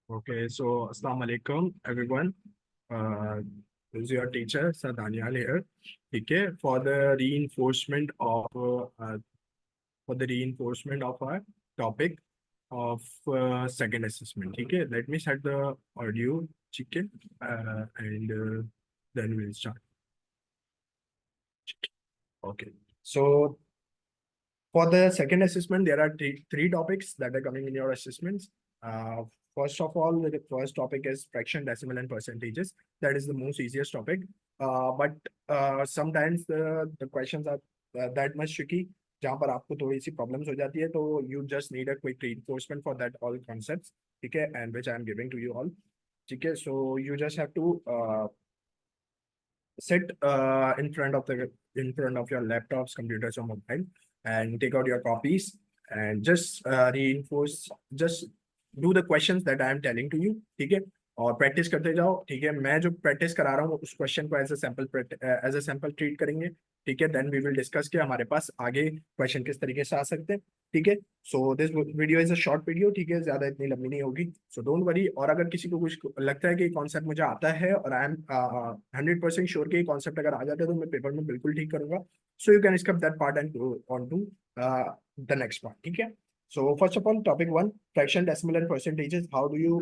Okay, so Assalamu alaikum everyone. This is your teacher Sir Daniel here. ठीक है, for the reinforcement of our topic of second assessment. ठीक है, let me set the audio. ठीक है, and then we'll start. Okay, so for the second assessment, there are three topics that are coming in your assessments. Uh, First of all, the first topic is fraction, decimal, and percentages. That is the most easiest topic. But sometimes the questions are that much tricky. जहाँ पर आपको थोड़ी सी problems हो जाती है तो you just need a quick reinforcement for that all concepts. ठीक है, and which I am giving to you all. ठीक है, so you just have to sit in front of your laptops, computers, or mobile, and take out your copies and just reinforce. Just do the questions that I am telling to you. ठीक है, और practice करते जाओ. ठीक है, मैं जो practice करा रहा हूँ उस क्वेश्चन को एज अ सैंपल ट्रीट करेंगे. ठीक है, देन वी विल डिस्कस कि हमारे पास आगे क्वेश्चन किस तरीके से आ सकते हैं. ठीक है, so this video is a short video. ठीक है, ज्यादा इतनी लंबी नहीं होगी, सो डोंट वरी. और अगर किसी को कुछ लगता है कि कॉन्सेप्ट मुझे आता है और आई एम 100% श्योर कि कॉन्सेप्ट अगर आ जाता है तो मैं पेपर में बिल्कुल ठीक करूंगा. So you can skip that part and go on to the next part. ठीक है, so first of all topic one, fraction, decimal and percentages. How do you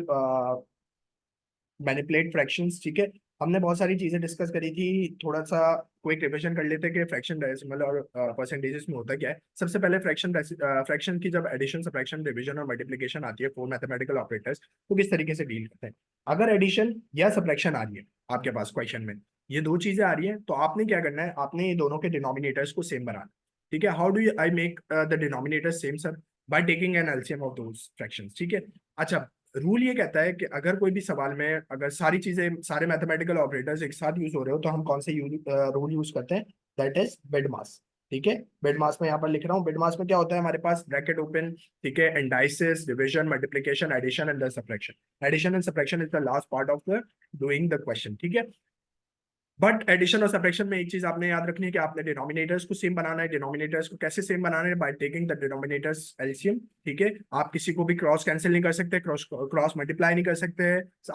manipulate fractions. ठीक है, हमने बहुत सारी चीजें डिस्कस करी थी. थोड़ा सा क्विक रिविजन कर लेते हैं कि फ्रैक्शन, डेसिमल और परसेंटेजेस में होता क्या है. सबसे पहले फ्रैक्शन की जब एडिशन, सब्ट्रैक्शन, डिवीजन और मल्टीप्लिकेशन आती है, फोर मैथमेटिकल ऑपरेटर्स, तो किस तरीके से डील करते हैं. अगर एडिशन या सब्ट्रैक्शन आ रही है आपके पास क्वेश्चन में, ये दो चीजें आ रही है, तो आपने क्या करना है, आपने ये दोनों के डिनोमिनेटर्स को सेम बनाना. ठीक है, how do you I make the denominator same sir, by taking an LCM of those fractions. ठीक है, अच्छा, रूल ये कहता है कि अगर कोई भी सवाल में अगर सारी चीजें, सारे मैथमेटिकल ऑपरेटर्स एक साथ यूज हो रहे हो, तो हम कौन से रूल यूज करते हैं, दैट इज बेडमास. ठीक है, बेडमास में यहाँ पर लिख रहा हूँ. बेडमास में क्या होता है, हमारे पास ब्रैकेट ओपन. ठीक है, indices, division, multiplication, addition and the subtraction. Addition and subtraction is the last part of the doing the question. ठीक है, बट एडिशन और सब्ट्रैक्शन में एक चीज आपने याद रखनी है कि आपने डिनोमिनेटर्स को सेम बनाना है. डिनोमिनेटर्स को कैसे सेम बनाना है, by taking the denominators LCM. ठीक है, आप किसी को भी क्रॉस कैंसिल नहीं कर सकते, क्रॉस क्रॉस मल्टीप्लाई नहीं कर सकते,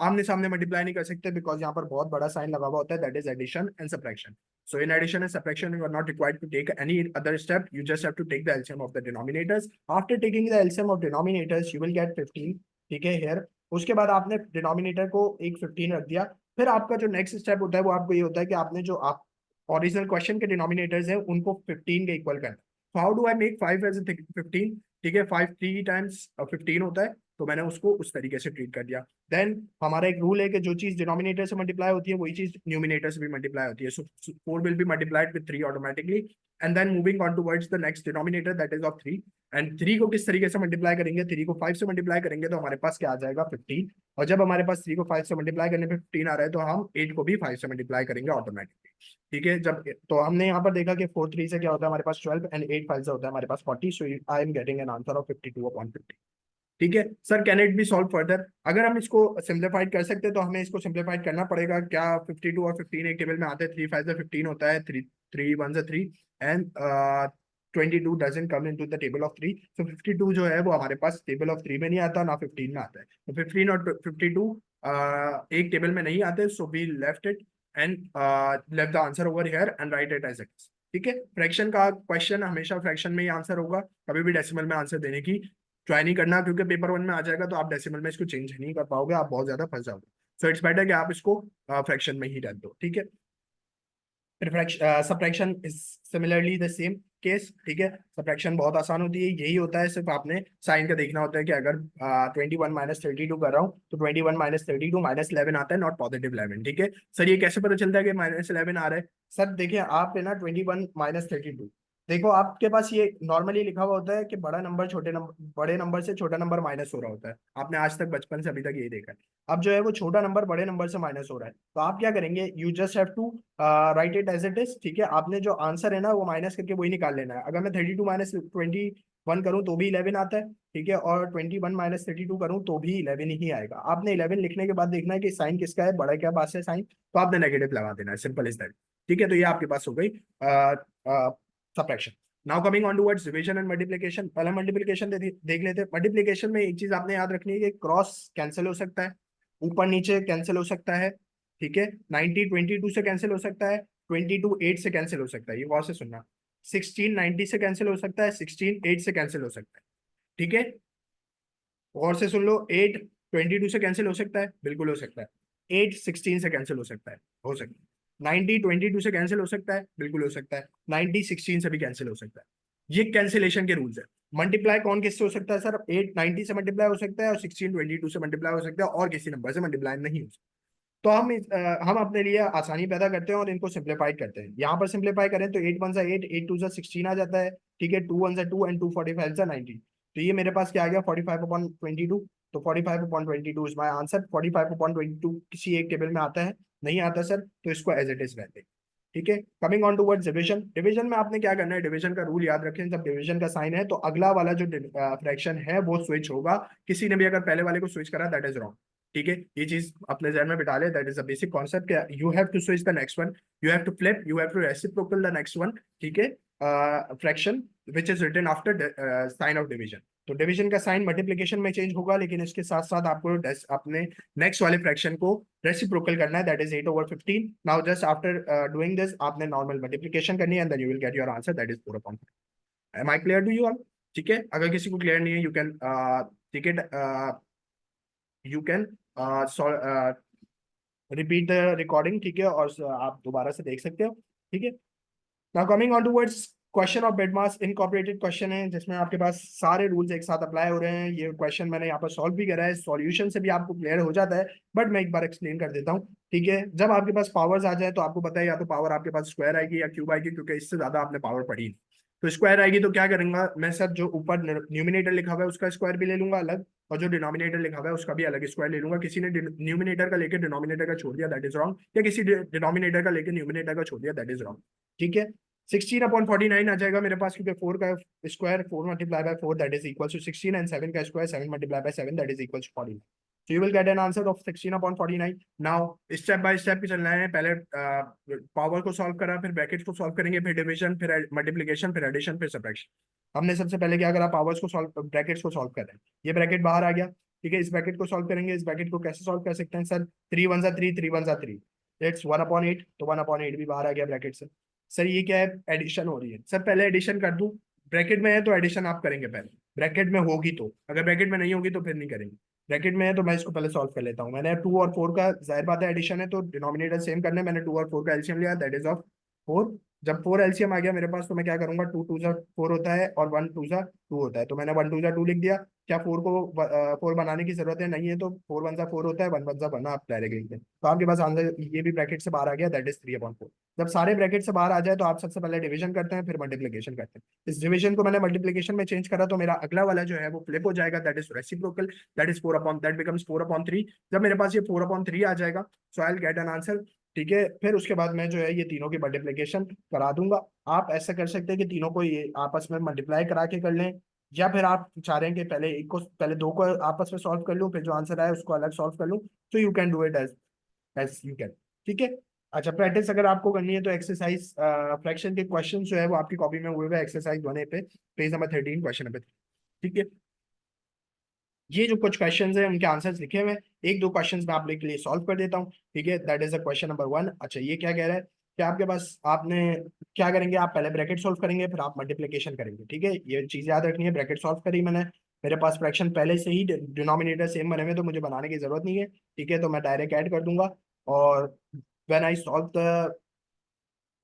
आमने सामने मल्टीप्लाई नहीं कर सकते, बिकॉज यहाँ पर बहुत बड़ा साइन लगा हुआ होता है, that is addition and subtraction. So in addition and subtraction, you are not required to take any other step. You just have to take the LCM of the denominators. After taking the LCM of denominators, you will get 15. ठीक है, here. उसके बाद आपने denominator को एक 15 रख दिया. फिर आपका जो नेक्स्ट स्टेप होता है वो आपको ये होता है कि आपने जो आप ओरिजिनल क्वेश्चन के डिनोमिनेटर्स हैं उनको 15 के इक्वल करना. How do I make 5 as 15. ठीक है, 5 3 टाइम्स 15 होता है, तो मैंने उसको उस तरीके से ट्रीट कर दिया. देन हमारा एक रूल है कि जो चीज डिनोमिनेटर से मल्टीप्लाई होती है वही चीज न्यूमिनेटर से भी मल्टीप्लाई होती है. So 4 will be multiplied with 3 automatically. And then moving on towards the next denominator, that is of 3. And 3 को किस तरीके से मल्टीप्लाई करेंगे, 3 को 5 से मल्टीप्लाई करेंगे तो हमारे पास क्या आ जाएगा, 15. और जब हमारे पास 3 को 5 से मल्टीप्लाई करने पे 15 आ रहा है, तो हम 8 को भी 5 से मल्टीप्लाई करेंगे ऑटोमेटिकली. ठीक है, जब तो हमने यहाँ पर देखा कि 4 3 से क्या होता है हमारे पास 12 एंड 8 5 से होता है हमारे पास 40. So I am getting an answer of 52/50. ठीक है sir, can it be solve further. अगर हम इसको सिंप्लीफाइड कर सकते हैं तो हमें इसको सिंप्लीफाइड करना पड़ेगा. क्या 52 और 15 एक टेबल में आते हैं, 3 5 से 15 होता है, 3 3 1 से 3 and 22 doesn't come into the table of 3. सो 52 जो है वो हमारे पास टेबल ऑफ 3 में नहीं आता, ना 15 में आता है. तो 15 और 52 एक टेबल में नहीं आते. So we left it and left the answer over here and write it as it is. ठीक है, फ्रैक्शन का क्वेश्चन हमेशा फ्रैक्शन में ही आंसर होगा, कभी भी डेसिमल में आंसर देने की ट्राई नहीं करना, क्योंकि पेपर वन में आ जाएगा तो आप डेसिमल में इसको चेंज नहीं कर पाओगे, आप बहुत ज्यादा फंस जाओगे. सो इट्स बेटर कि आप इसको फ्रैक्शन में ही रख दो. ठीक है, subtraction is similarly the same case. ठीक है, सब्ट्रैक्शन बहुत आसान होती है, यही होता है, सिर्फ आपने साइन का देखना होता है कि अगर 21 माइनस 32 कर रहा हूँ तो 21 माइनस 32 -11 आता है, नॉट +11. ठीक है सर, ये कैसे पता चलता है कि -11 आ रहा है. सर देखिए, आप है ना 21 माइनस 32, देखो आपके पास ये नॉर्मली लिखा हुआ होता है कि बड़ा नंबर छोटे नंबर, बड़े नंबर से छोटा नंबर माइनस हो रहा होता है. आपने आज तक बचपन से अभी तक यही देखा है. अब जो है वो छोटा नंबर बड़े नंबर से माइनस हो रहा है, तो आप क्या करेंगे, you just have to write it as it is. ठीक है, आपने जो आंसर है ना वो माइनस करके वही निकाल लेना है. अगर मैं 32 माइनस 21 करूँ तो भी 11 आता है. ठीक है, और 21 माइनस 32 करूँ तो भी 11 ही आएगा. आपने 11 लिखने के बाद देखना है कि साइन किसका है, बड़ा क्या पास है साइन, तो आपने नेगेटिव लगा देना है. Simple is that. ठीक है, तो ये आपके पास हो गई subtraction. Now coming on towards division and multiplication. पहले मल्टीप्लिकेशन देख लेते हैं। मल्टीप्लिकेशन में एक चीज आपने याद रखनी है कि क्रॉस कैंसिल हो सकता है, ऊपर नीचे कैंसिल हो सकता है, ठीक है। 90 22 से कैंसिल हो सकता है, 22 8 से कैंसिल हो सकता है, ये गौर से सुनना। 16 90 से कैंसिल हो सकता है, 16 8 से कैंसिल हो सकता है, ठीक है। गौर से सुन लो, 8 22 से कैंसिल हो सकता है, बिल्कुल हो सकता है। 8 16 से कैंसिल हो सकता है, हो सकता है। 90 22 से कैंसिल हो सकता है, बिल्कुल हो सकता है। 90 16 से भी कैंसिल हो सकता है। ये कैंसिलेशन के रूल्स है। मल्टीप्लाई कौन किससे हो सकता है सर? 8 90 से मल्टीप्लाई हो सकता है, और 16 22 से मल्टीप्लाई हो सकता है, और किसी नंबर से मल्टीप्लाई नहीं हो सकता। तो हम अपने लिए आसानी पैदा करते हैं और इनको सिंप्लीफाइड करते हैं। यहाँ पर सिंप्लीफाई करें तो 8 1 सा 8, 8 2 सा 16 आ जाता है, ठीक है। 2 1 सा 2 एंड 2 45 सा 90। तो ये मेरे पास क्या आ गया, 45 अपॉन 22। तो 45 upon 22 is my answer. 45 upon 22 किसी एक टेबल में आता है? नहीं आता सर, तो इसको एज इट इज रहते, ठीक है। Coming on towards division. Division में आपने क्या करना है, डिवीजन का रूल याद रखें। जब डिवीजन का साइन है तो अगला वाला जो फ्रैक्शन है वो स्विच होगा। किसी ने भी अगर पहले वाले को स्विच करा, दैट इज रॉन्ग, ठीक है। ये चीज अपने जहन में बिठा ले, that is a basic concept. You have to switch the next one, you have to flip, you have to reciprocal the next one, ठीक है। Fraction which is written after sign of division. तो division का sign multiplication में change होगा, लेकिन इसके साथ साथ आपको अपने नेक्स्ट वाले फ्रैक्शन को रेसिप्रोकल करना है, that is 8/15। Now just after doing this आपने नॉर्मल मल्टीप्लिकेशन करनी है, and then you will get your answer, that is 4/5। Am I clear to you all? ठीक है। अगर किसी को क्लियर नहीं है, यू कैन ठीक है, you can repeat the recording, ठीक है, और आप दोबारा से देख सकते हो, ठीक है। Now coming on towards question of BEDMAS incorporated question है, जिसमें आपके पास सारे रूल्स एक साथ अप्लाई हो रहे हैं। ये क्वेश्चन मैंने यहाँ पर सॉल्व भी करा है, सॉल्यूशन से भी आपको क्लियर हो जाता है, बट मैं एक बार एक्सप्लेन कर देता हूँ, ठीक है। जब आपके पास पावर्स आ जाए तो आपको पता है, या तो पावर आपके पास स्क्वायर आएगी या क्यूब आएगी, क्योंकि इससे ज्यादा आपने पावर पढ़ी नहीं। तो स्क्वायर आएगी तो क्या करूंगा मैं सर, जो ऊपर न्यूमिनेटर लिखा हुआ है उसका स्क्वायर भी ले लूंगा अलग, और जो डिनोमिनेटर लिखा हुआ है उसका भी अलग स्क्वायर ले लूंगा। किसी ने न्यूमिनेटर का लेकर डिनोमिनेटर का छोड़ दिया, दैट इज रॉन्ग, या किसी डिनोमिनेटर का लेकर न्यूमिनेटर का छोड़ दिया, दैट इज रॉन्ग, ठीक है। 16/49 आ जाएगा मेरे पास, क्योंकि 4 का square 4 multiply by 4 that is equal to 16, and 7 का square 7 multiply by 7 that is equal to 49। So you will get an answer of 16/49। Now step by step चलना है। पहले पावर को सॉल्व करा, फिर ब्रैकेट को सॉल्व करेंगे, फिर डिवीजन, फिर मल्टीप्लिकेशन, फिर एडिशन, फिर सब्ट्रैक्शन। हमने सबसे पहले क्या करा, पावर्स को सॉल्व, ब्रैकेट्स को सॉल्व कर रहे हैं। ये ब्रैकेट बाहर आ गया, ठीक है। इस ब्रैकेट को सॉल्व करेंगे। इस ब्रैकेट को कैसे सॉल्व कर सकते हैं सर? 3 1 सा 3, 3 1 सा 3, इट्स 1/8। तो 1/8 भी बाहर आ गया ब्रैकेट से। सर ये क्या है? एडिशन हो रही है। सर पहले एडिशन कर दूं? ब्रैकेट में है तो एडिशन आप करेंगे पहले, ब्रैकेट में होगी तो, अगर ब्रैकेट में नहीं होगी तो फिर नहीं करेंगे। ब्रैकेट में है तो मैं इसको पहले सॉल्व कर लेता हूँ। मैंने 2 और 4 का, जाहिर बात है एडिशन है तो डिनोमिनेटर सेम करने, मैंने 2 और 4 का एलसीएम लिया, दैट इज ऑफ 4। जब 4 एलसीएम आ गया मेरे पास, तो मैं क्या करूंगा, 2 2 जा 4 होता है और 1 2 जा 2 होता है, तो मैंने 1 2 जा 2 लिख दिया। क्या 4 को 4 बनाने की जरूरत है? नहीं है, तो 4 1 जा 4 होता है, 1 1 जा 1 आप डायरेक्ट लिख दें, तो आपके पास आंसर ये भी ब्रैकेट से बाहर आ गया, दैट इज 3/4। जब सारे ब्रैकेट से बाहर आ जाए तो आप सबसे पहले डिवीजन करते हैं, फिर मल्टीप्लिकेशन करते हैं। इस डिवीजन को मैंने मल्टीप्लिकेशन में चेंज करा, तो मेरा अगला वाला जो है वो फ्लिप हो जाएगा, that is reciprocal, that is 4 that becomes 4/3। जब मेरे पास ये 4/3 आ जाएगा, so I will get an answer, ठीक है। फिर उसके बाद मैं जो है ये तीनों की मल्टीप्लिकेशन करा दूंगा। आप ऐसा कर सकते हैं कि तीनों को ये आपस में मल्टीप्लाई करा के कर लें, या फिर आप चाह रहे हैं कि पहले एक को, पहले दो को आपस में सॉल्व कर लूं, फिर जो आंसर आए उसको अलग सॉल्व कर लूं, तो you can do it as you can, ठीक है। अच्छा, प्रैक्टिस अगर आपको करनी है तो एक्सरसाइज फ्रैक्शन के क्वेश्चन जो है वो आपकी कॉपी में हुए हुए, एक्सरसाइज 1A पे, पेज नंबर 13, क्वेश्चन नंबर 3, ठीक है। ये जो कुछ क्वेश्चंस हैं उनके आंसर्स लिखे हुए हैं, एक दो क्वेश्चंस मैं आप लोग के लिए सॉल्व कर देता हूँ, ठीक है। That is a question number 1। अच्छा, ये क्या कह रहा है कि आपके पास, आपने क्या करेंगे, आप पहले ब्रैकेट सॉल्व करेंगे, फिर आप मल्टीप्लिकेशन करेंगे, ठीक है। ये चीज याद रखनी है। ब्रैकेट सॉल्व करी मैंने, मेरे पास फ्रैक्शन पहले से ही डिनोमिनेटर सेम बने हुए, तो मुझे बनाने की जरूरत नहीं है, ठीक है। तो मैं डायरेक्ट ऐड कर दूंगा, और when I solve the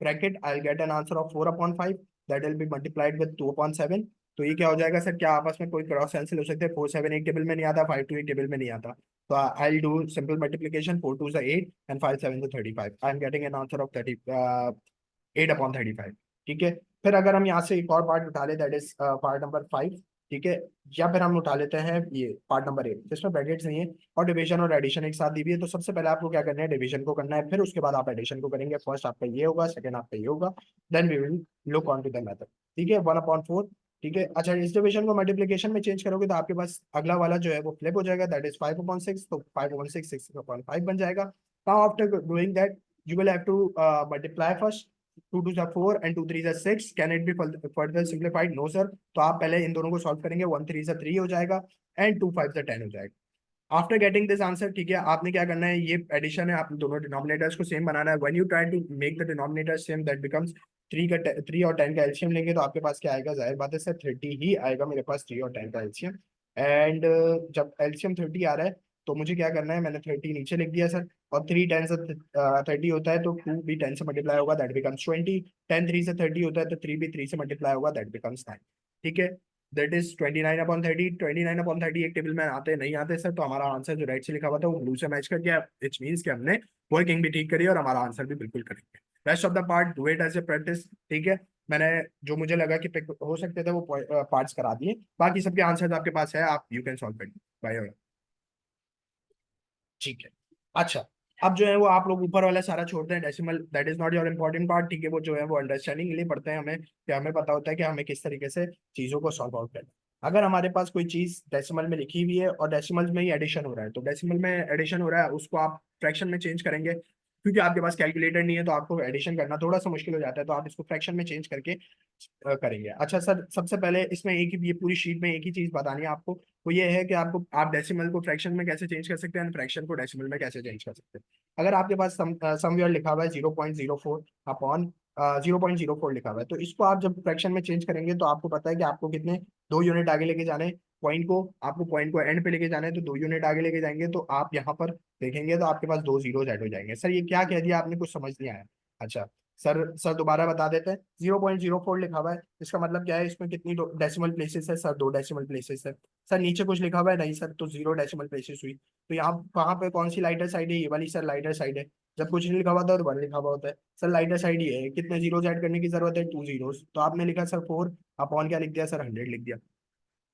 bracket I get an answer of 4/5 that will be multiplied with 2/7। तो ये क्या हो जाएगा सर, क्या आपस में कोई क्रॉस कैंसिल हो सकते हैं? 4 7 एक टेबल में नहीं आता, 5 2 एक टेबल में नहीं आता, तो I do simple multiplication, 4 2 8 and 5 7 35। I am getting an answer of 8/35, ठीक है। फिर अगर हम यहाँ से एक और पार्ट उठा ले, दैट इज पार्ट नंबर 5, ठीक है। या फिर हम उठा लेते हैं ये पार्ट नंबर 8, जिसमें ब्रैकेट्स नहीं है और डिवीजन और एडिशन एक साथ दी हुई है। तो सबसे पहले आपको क्या करना है, डिवीजन को करना है, फिर उसके बाद आप एडिशन को करेंगे। फर्स्ट आपका ये होगा, सेकंड आपका ये होगा, then we will look on to the method, ठीक है। 1/4, ठीक है। अच्छा, इस डिवीजन को मल्टीप्लिकेशन में चेंज करोगे तो आपके पास अगला वाला जो है वो फ्लिप हो जाएगा, दैट इज 5/6। तो 5/6 6/5 बन जाएगा। Now after doing that, you will have to multiply first, 2 2 4 and 2 3 6, can it be further simplified? No sir. तो आप पहले इन दोनों को सॉल्व करेंगे, 1 3 3 हो जाएगा एंड 2 5 10 हो जाएगा। आफ्टर गेटिंग दिस आंसर, ठीक है, आपने क्या करना है, ये एडिशन है, आप दोनों डिनोमिनेटर्स को सेम बनाना है। When you try to make the denominator same, that becomes 3 और 10 का एलसीएम लेंगे तो आपके पास क्या आएगा, जाहिर बात है सर 30 ही आएगा मेरे पास, 3 और 10 का एलसीएम। एंड जब एलसीएम 30 आ रहा है तो मुझे क्या करना है, मैंने 30 नीचे लिख दिया सर, और 3 10 से 30 होता है तो 2 भी 10 से मल्टीप्लाई होगा, दैट बिकम्स 20। 10 3 से 30 होता है तो 3 भी 3 से मल्टीप्लाई होगा, दैट बिकम्स 9। ठीक है, दैट इज 29/30। 29/30 एक टेबल में आते नहीं आते सर, तो हमारा आंसर जो राइट से लिखा हुआ था वो ब्लू से मैच कर गया, इट्स मीन्स कि हमने वर्किंग भी ठीक करी और हमारा आंसर भी बिल्कुल करेक्ट है। Rest of the part do it as a practice. ठीक है, मैंने जो मुझे लगा कि pick हो सकते थे वो पार्ट्स करा दिए, बाकी सबके आंसर आपके पास है, आप you can solve it by. ठीक है, अच्छा, अब जो है वो आप लोग ऊपर वाला सारा छोड़ते हैं, decimal that is not your important part. ठीक है, वो जो है वो अंडरस्टैंडिंग के लिए पढ़ते हैं हमें, कि हमें पता होता है कि हमें किस तरीके से चीजों को सॉल्व आउट करना है। अगर हमारे पास कोई चीज डेसिमल में लिखी हुई है और डेसिमल में ही एडिशन हो रहा है, तो डेसिमल में एडिशन हो रहा है उसको आप फ्रैक्शन में चेंज करेंगे, क्योंकि आपके पास कैलकुलेटर नहीं है तो आपको एडिशन करना थोड़ा सा मुश्किल हो जाता है, तो आप इसको फ्रैक्शन में चेंज करके करेंगे। अच्छा सर, सबसे पहले इसमें एक ही, ये पूरी शीट में एक ही चीज बतानी है आपको, वो ये है कि आपको, आप डेसिमल को फ्रैक्शन में कैसे चेंज कर सकते हैं, फ्रैक्शन को डेसिमल में कैसे चेंज कर सकते हैं। अगर आपके पास समवेयर लिखा हुआ है 0.04 अपॉन 0.04 लिखा हुआ है, तो इसको आप जब फ्रैक्शन में चेंज करेंगे तो आपको पता है कि आपको कितने 2 यूनिट आगे लेके जाने, पॉइंट को, आपको पॉइंट को एंड पे लेके जाना है, तो 2 यूनिट आगे लेके जाएंगे तो आप यहाँ पर देखेंगे तो आपके पास 2 जीरोज ऐड हो जाएंगे। सर ये क्या कह दिया आपने, कुछ समझ नहीं आया? अच्छा सर दोबारा बता देते हैं। 0.04 लिखा हुआ है, इसका मतलब क्या है, इसमें कितनी डेसिमल प्लेसेस है सर? 2 डेसिमल प्लेसेस है। सर नीचे कुछ लिखा हुआ है? नहीं सर, तो 0 डेसिमल प्लेसेस हुई। तो यहाँ कहाँ पे कौन सी लाइटर साइड है, ये वाली सर लाइटर साइड है। जब कुछ नहीं लिखा हुआ था और 1 लिखा हुआ होता है, सर लाइटर साइड ये है, कितने जीरोज ऐड करने की जरूरत है, 2 जीरोज, तो आपने लिखा सर 4 अपॉन क्या लिख दिया सर, 100 लिख दिया।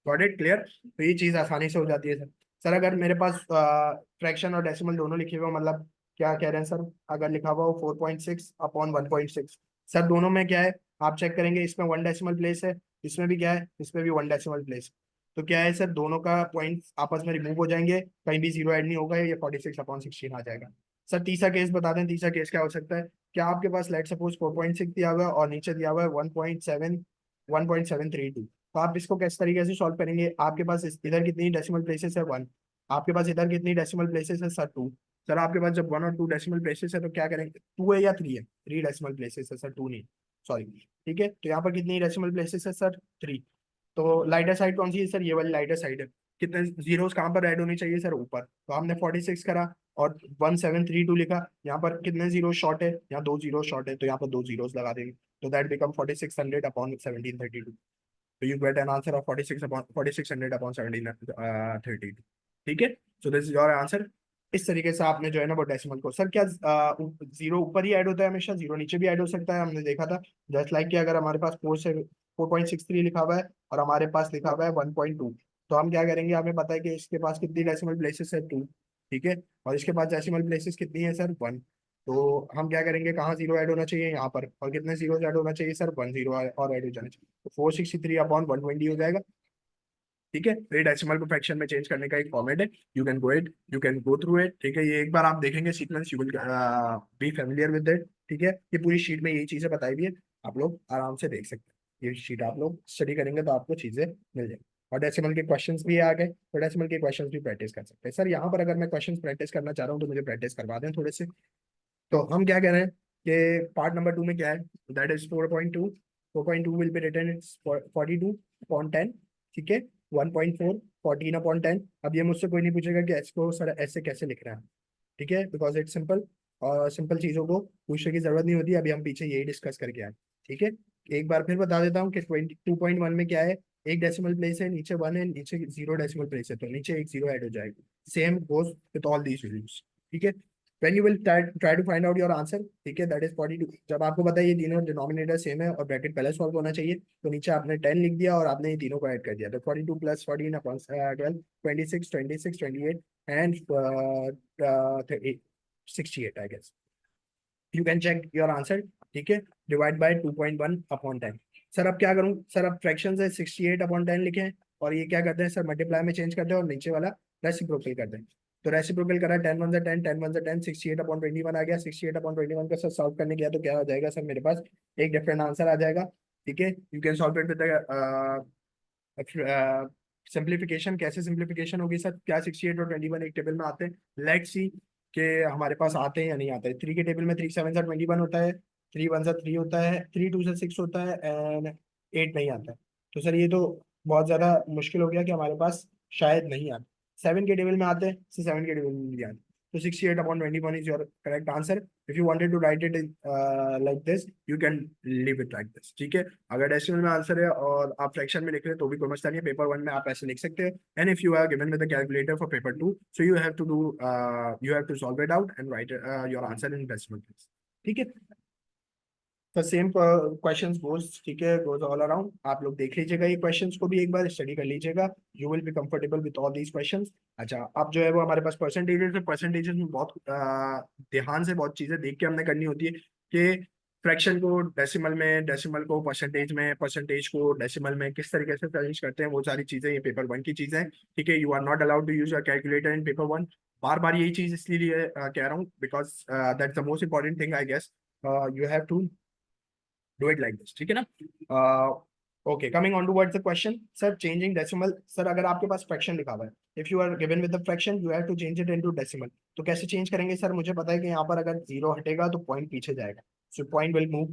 Got it clear? तो ये चीज आसानी से हो जाती है सर। सर अगर मेरे पास फ्रैक्शन और डेसिमल दोनों लिखे हुए हो, मतलब क्या कह रहे हैं सर, अगर लिखा हुआ हो 4.6 अपॉन 1.6, सर दोनों में क्या है, आप चेक करेंगे, इसमें 1 डेसिमल प्लेस है, इसमें भी क्या है, इसमें भी 1 डेसिमल प्लेस। तो क्या है सर, दोनों का पॉइंट आपस में रिमूव हो जाएंगे, कहीं भी जीरो ऐड नहीं होगा, ये 46/16 आ जाएगा। सर तीसरा केस बता दें, तीसरा केस क्या हो सकता है, क्या आपके पास लेट सपोज 4.6 दिया हुआ है और नीचे दिया हुआ है 1.732, तो आप इसको किस तरीके से सॉल्व करेंगे, आपके पास इधर कितनी डेसिमल प्लेसेस है, 1, आपके पास इधर कितनी डेसिमल प्लेसेस है सर, 2। सर आपके पास जब 1 और 2 डेसिमल प्लेसेस है तो क्या करेंगे, 2 है या 3 है, 3 डेसिमल प्लेसेस है सर, 2 नहीं, सॉरी। ठीक है, तो यहाँ पर कितनी डेसिमल प्लेसेस है सर, 3। तो लाइटर साइड कौन सी है सर, ये वाली लाइटर साइड है। कितने जीरोस कहाँ पर ऐड होनी चाहिए सर, ऊपर, तो हमने 46 करा और 1732 लिखा, यहाँ पर कितने जीरो शॉर्ट है, यहाँ 2 जीरो शॉर्ट है, तो यहाँ पर 2 जीरोस लगा देंगे, तो दैट बिकम 4600 अपॉन 1732। तो you get an answer of 4600 upon 1732। ठीक है, so this is your answer. इस तरीके से आपने जो है ना वो डेसिमल को, सर क्या जीरो ऊपर ही ऐड होता है हमेशा, जीरो नीचे भी ऐड हो सकता है, हमने देखा था। जस्ट लाइक कि अगर हमारे पास 4.63 लिखा हुआ है और हमारे पास लिखा हुआ है 1.2, तो हम क्या करेंगे, हमें पता है कि इसके पास कितनी डेसिमल प्लेसेस है, 2। ठीक है, और इसके पास डेसिमल प्लेसेस कितनी है सर, 1। तो हम क्या करेंगे, कहाँ जीरो ऐड होना चाहिए, यहाँ पर, और कितने जीरो ऐड होना चाहिए सर, 1 जीरो और ऐड हो जाना चाहिए, तो 463/120 हो जाएगा। ठीक है, तो ये डेसिमल को फ्रैक्शन में चेंज करने का एक फॉर्मेट है, you can go through it. ठीक है, ये एक बार आप देखेंगे sequence, you will be familiar with it. ठीक है, ये पूरी शीट में यही चीजें बताई हुई है, आप लोग आराम से देख सकते हैं, ये शीट आप लोग स्टडी करेंगे तो आपको चीजें मिल जाएंगी। और डेसिमल के क्वेश्चंस भी आ गए, तो डेसिमल के क्वेश्चंस भी प्रैक्टिस कर सकते हैं। सर यहाँ पर अगर मैं क्वेश्चंस प्रैक्टिस करना चाह रहा हूँ तो मुझे प्रैक्टिस करवा दें थोड़े से। तो हम क्या कह रहे हैं कि पार्ट नंबर 2 में क्या है, that is 4.2। 4.2 will be written it's 42/10। ठीक है, 1.4 14/10। अब ये मुझसे कोई नहीं पूछेगा कि एच को सर ऐसे कैसे लिख रहा है। ठीक है, बिकॉज इट्स सिंपल, और सिंपल चीजों को पूछने की जरूरत नहीं होती, अभी हम पीछे यही डिस्कस करके आए। ठीक है, एक बार फिर बता देता हूँ कि 22.1 में क्या है, एक डेसिमल प्लेस है, नीचे 1 है, नीचे 0 डेसिमल प्लेस है, तो नीचे एक जीरो ऐड हो जाएगा। Same goes with all these values. ठीक है, when you will try to find out your answer, ठीक है, that is 42। जब आपको पता है ये तीनों डिनोमिनेटर सेम है और ब्रैकेट पहले सॉल्व होना चाहिए, तो नीचे आपने 10 लिख दिया और आपने ये तीनों को ऐड कर दिया, तो 42 + 14 upon 12, 26 26 28 and 68 I guess, you can check your answer. ठीक है, डिवाइड बाय 2.1/10। सर अब क्या करूं, सर अब फ्रैक्शन है, 68/10 लिखे हैं, और ये क्या करते हैं सर, मल्टीप्लाई में चेंज करते हैं और नीचे वाला रेसिप्रोकल करते हैं। तो रेसिप्रोकल करा 10 वन 10, 10 वन 10, 68/21 आ गया। 68/21 का सर सॉल्व करने गया तो क्या हो जाएगा सर, मेरे पास एक डिफरेंट आंसर आ जाएगा। ठीक है, you can solve it with simplification. कैसे सिंप्लीफिकेशन होगी सर, क्या 68 और 21 एक टेबल में आते हैं? लेट्स सी कि हमारे पास आते हैं या नहीं आते हैं। 3 के टेबल में 3 7 सा 21 होता है, 3 1 सा 3 होता है, 3 2 सा 6 होता है, एंड 8 नहीं आता है। तो सर ये तो बहुत ज्यादा मुश्किल हो गया कि हमारे पास शायद नहीं आते। 7 के टेबल में आते हैं, 7 के टेबल में नहीं आते। तो 68/21 is your correct answer. If you wanted to write it like this, you can leave it like this. ठीक है, अगर डेसिमल में आंसर है और आप फ्रैक्शन में लिख रहे हैं तो भी कोई मसला नहीं है। पेपर 1 में आप ऐसे लिख सकते हैं। And if you are given with the calculator for paper 2, so you have to solve it out and write your answer in decimal place. ठीक है, तो सेम क्वेश्चंस गोज, ठीक है, गोज ऑल अराउंड। आप लोग देख लीजिएगा ये क्वेश्चंस को भी एक बार स्टडी कर लीजिएगा। You will be comfortable with all these questions. अच्छा, अब जो है वो हमारे पास परसेंटेजेस है। परसेंटेजेस में बहुत ध्यान से बहुत चीजें देख के हमने करनी होती है कि फ्रैक्शन को डेसिमल में, डेसिमल को परसेंटेज में, परसेंटेज को डेसिमल में किस तरीके से चेंज करते हैं, वो सारी चीजें ये पेपर 1 की चीजें हैं। ठीक है, you are not allowed to use your calculator in paper 1। बार बार यही चीज इसलिए कह रहा हूँ because that's the most important thing I guess. You have to do it like this। ठीक है ना? Okay, coming on to what's the question sir. Changing decimal sir, अगर आपके पास फ्रैक्शन लिखा हुआ है, if you are given with the fraction you have to change it into decimal. तो कैसे चेंज करेंगे सर? मुझे पता है कि यहाँ पर अगर जीरो हटेगा तो पॉइंट पीछे जाएगा, so point will move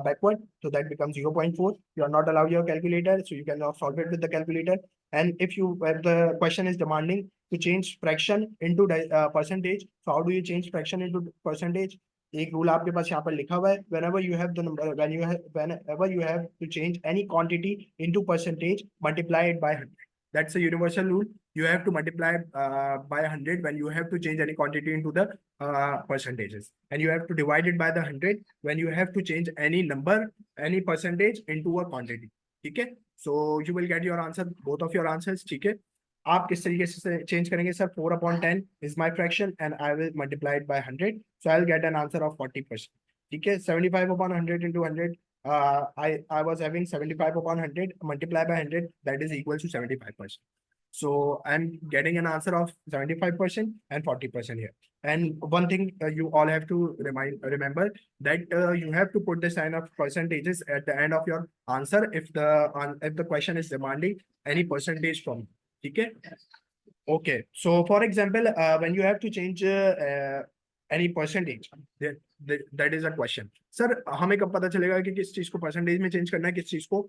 backward, so that becomes 0.4। you are not allowed your calculator, so you cannot solve it with the calculator। and if the question is demanding to change fraction into percentage, so how do you change fraction into percentage? एक rule आपके पास यहाँ पर लिखा हुआ है, whenever you have the number, whenever you have to change any quantity into percentage, multiply it by 100। That's a universal rule। You have to multiply by 100 when you have to change any quantity into the percentages, and you have to divide it by the 100 when you have to change any number, any percentage into a quantity। ठीक है, so you will get your answer, both of your answers। ठीक है, आप किस तरीके से change करेंगे sir? 4/10 is my fraction and I will multiply it by 100, so I will get an answer of 40%। ठीक है, 75/100 into 100, I was having 75/100 multiplied by 100, that is equal to 75%। So I'm getting an answer of 75% and 40% here। And one thing you all have to remember that you have to put the sign of percentages at the end of your answer if the question is demanding any percentage from you। ठीक है, okay, so for example when you have to change any percentage, that is a question। Sir हमें कब पता चलेगा कि किस चीज को परसेंटेज में चेंज करना है, किस चीज को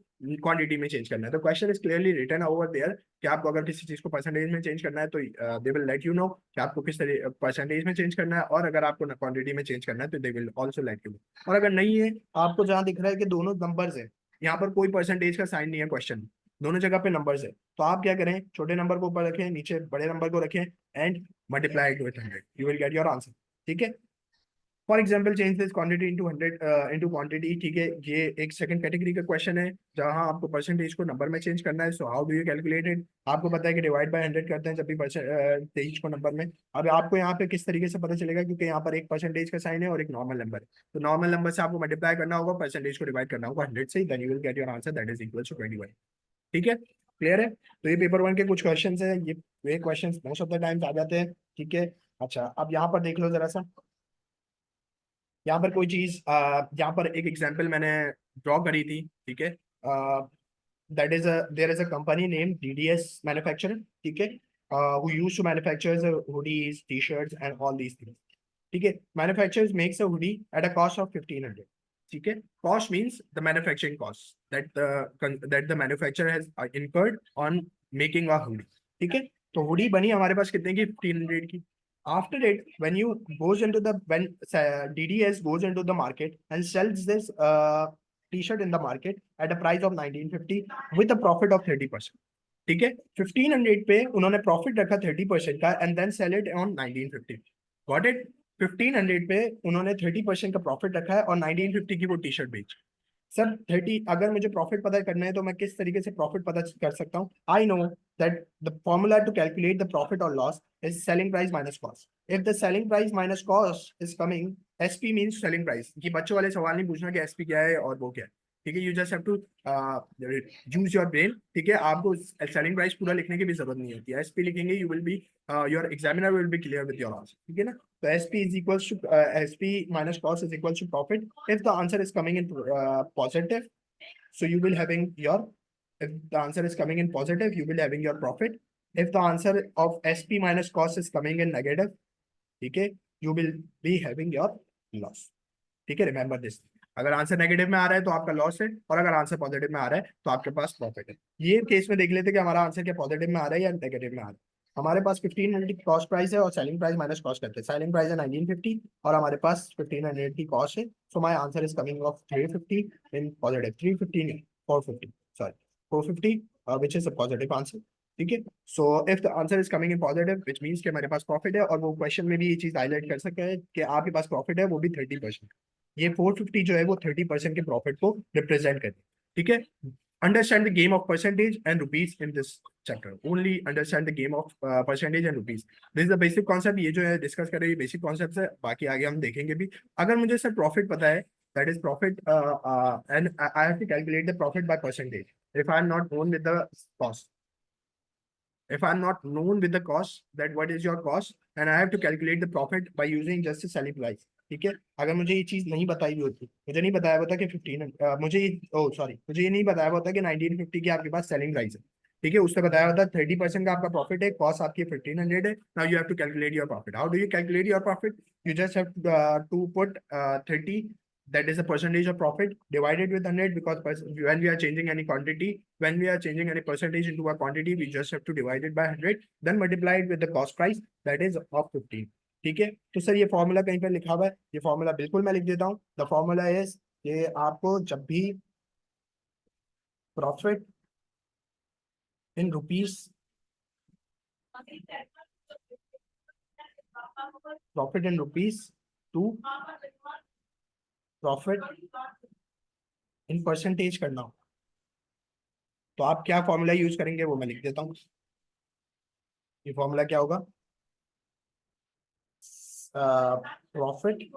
क्वांटिटी में चेंज करना है? तो question is clearly written over there कि आपको अगर किसी चीज को परसेंटेज में चेंज करना है तो they will let you know कि आपको किस तरह परसेंटेज में चेंज करना है, और अगर आपको क्वांटिटी में चेंज करना है तो they will also let you know. और अगर नहीं है, आपको जहां दिख रहा है कि दोनों नंबर्स है, यहाँ पर कोई परसेंटेज का साइन नहीं है क्वेश्चन, दोनों जगह पे नंबर्स है, तो आप क्या करें? छोटे नंबर को ऊपर रखें, नीचे बड़े नंबर को रखें and multiply it with 100, you will get your answer. ठीक है, for example change this quantity into 100 into quantity. ठीक है, ये एक सेकंड कैटेगरी का क्वेश्चन है जहां आपको परसेंटेज को नंबर में चेंज करना है। So how do you calculate it? आपको पता है कि डिवाइड बाय 100 करते हैं जब भी परसेंटेज को नंबर में। अब आपको यहाँ पे किस तरीके से पता चलेगा? क्योंकि यहाँ पर एक परसेंटेज का साइन है और एक नॉर्मल नंबर है, तो नॉर्मल नंबर से आपको मल्टीप्लाई करना होगा, परसेंटेज को डिवाइड करना होगा 100 से, then you will get your answer, that is equal to 21। ठीक है, क्लियर है? तो ये पेपर 1 के कुछ क्वेश्चन है, ये question most of the times आ जाते हैं। ठीक है, अच्छा अब यहाँ पर देख लो जरा सा, यहाँ पर कोई चीज, यहाँ पर एक एग्जांपल मैंने ड्रॉ करी थी। ठीक है, that is there is a company name DDS manufacturer. ठीक है, who used to manufactures hoodies, t-shirts and all these things। ठीक है, manufacturers makes a hoodie at a cost of 1500। ठीक है, cost means the manufacturing cost that the manufacturer has incurred on making a hoodie। ठीक है, तो hoodie बनी हमारे पास कितने की? 1500 की। After it, when DDS goes into the market and sells this t-shirt in the market at a price of 1950 with a profit of 30%। ठीक है, 1500 पे उन्होंने प्रॉफिट रखा 30% का and then sell it on 1950। Got it? 1500 पे उन्होंने 30% का profit रखा है और 1950 की वो टी शर्ट बेच। सर 30, अगर मुझे प्रॉफिट पता करना है तो मैं किस तरीके से प्रॉफिट पता कर सकता हूँ? I know that the formula to calculate the profit और loss is selling price minus cost. If the selling price minus cost is coming, SP means selling price. ये बच्चों वाले सवाल नहीं पूछना कि एसपी क्या है और वो क्या है। ठीक है, you just have to use your brain, ठीक है, आपको सेलिंग प्राइस पूरा लिखने की भी जरूरत नहीं होती है, एसपी लिखेंगे, you will be your examiner will be clear with your answer, ठीक है ना। तो SP is equals to SP minus cost is equals to profit if the answer is coming in positive, so you will having your, if the answer is coming in positive, you will having your profit. If the answer of SP minus cost is coming in negative, ठीक है, you will be having your loss, ठीक है, remember this. अगर answer negative में आ रहा है तो आपका लॉस है, और अगर आंसर पॉजिटिव में आ रहा है तो आपके पास प्रॉफिट है। ये केस में देख लेते हैं कि हमारा आंसर क्या पॉजिटिव में आ रहा है या नेगेटिव में आ रहा है। हमारे पास 1500 की कॉस्ट प्राइस है और सेलिंग प्राइस माइनस कॉस्ट करते हैं, सेलिंग प्राइस है 1950 और हमारे पास 1500 की कॉस्ट है, so my answer is coming of 350 in positive, 350 नहीं 450, sorry 450, which is a positive answer, ठीक है। So if the answer is coming in positive which means कि हमारे पास प्रॉफिट है, और वो क्वेश्चन में भी ये चीज हाईलाइट कर सकते हैं कि आपके पास प्रॉफिट है वो भी 30%, ये 450 जो है वो 30% के प्रॉफिट को रिप्रेजेंट करती है, ठीक है। Understand the game of percentage and rupees in this chapter, only understand the game of percentage and rupees, this is the basic concept. ये जो है डिस्कस कर रहे हैं बेसिक कॉन्सेप्ट है, बाकी आगे हम देखेंगे भी। अगर मुझे सर प्रॉफिट पता है, that is profit and I have to calculate the profit by percentage, if I am not known with the cost, if I'm not known with the cost that what is your cost and I have to calculate the profit by using just a selling price, ठीक है। अगर मुझे ये चीज नहीं बताई हुई होती, मुझे नहीं बताया होता कि 15 मुझे सॉरी मुझे ये नहीं बताया होता कि 1950 की आपके पास सेलिंग प्राइस है, ठीक है, उससे बताया होता 30% का आपका प्रॉफिट है, कॉस्ट आपकी 1500 है, now you have to calculate your profit. How do you calculate your profit, you just have to put 30, that is the percentage of profit divided with 100, because when we are changing any quantity, when we are changing any percentage into a quantity, we just have to divide it by 100, then multiply it with the cost price that is of 15, ठीक है। तो sir ये formula कहीं पर लिखा हुआ है, ये फॉर्मूला बिल्कुल मैं लिख देता हूँ। द फॉर्मूला इज, ये आपको जब भी profit in rupees, profit in rupees to profit in percentage करना हो, तो आप क्या फॉर्मूला यूज करेंगे वो मैं लिख देता हूँ। ये फॉर्मूला क्या होगा, प्रॉफिट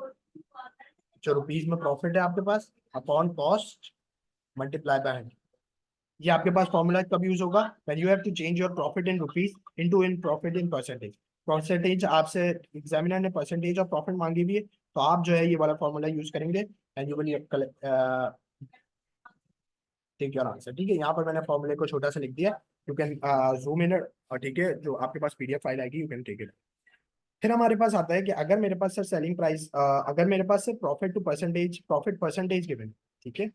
जो रुपीज में प्रॉफिट है आपके पास अपॉन कॉस्ट मल्टीप्लाई बाय 100। ये आपके पास फॉर्मूला कब यूज होगा, when you have to change your profit in rupees into in profit in percentage. Percentage आपसे एग्जामिनर ने परसेंटेज ऑफ प्रॉफिट मांगी भी है, तो आप जो है ये वाला फॉर्मूला यूज करेंगे and you will take your answer, ठीक है। यहाँ पर मैंने फॉर्मूले को छोटा सा लिख दिया, यू कैन जूम इन, ठीक है, जो आपके पास पीडीएफ फाइल आएगी यू कैन टेक इट। फिर हमारे पास आता है कि अगर मेरे पास सर सेलिंग प्राइस, अगर मेरे पास sir profit to percentage, profit percentage given, ठीक है,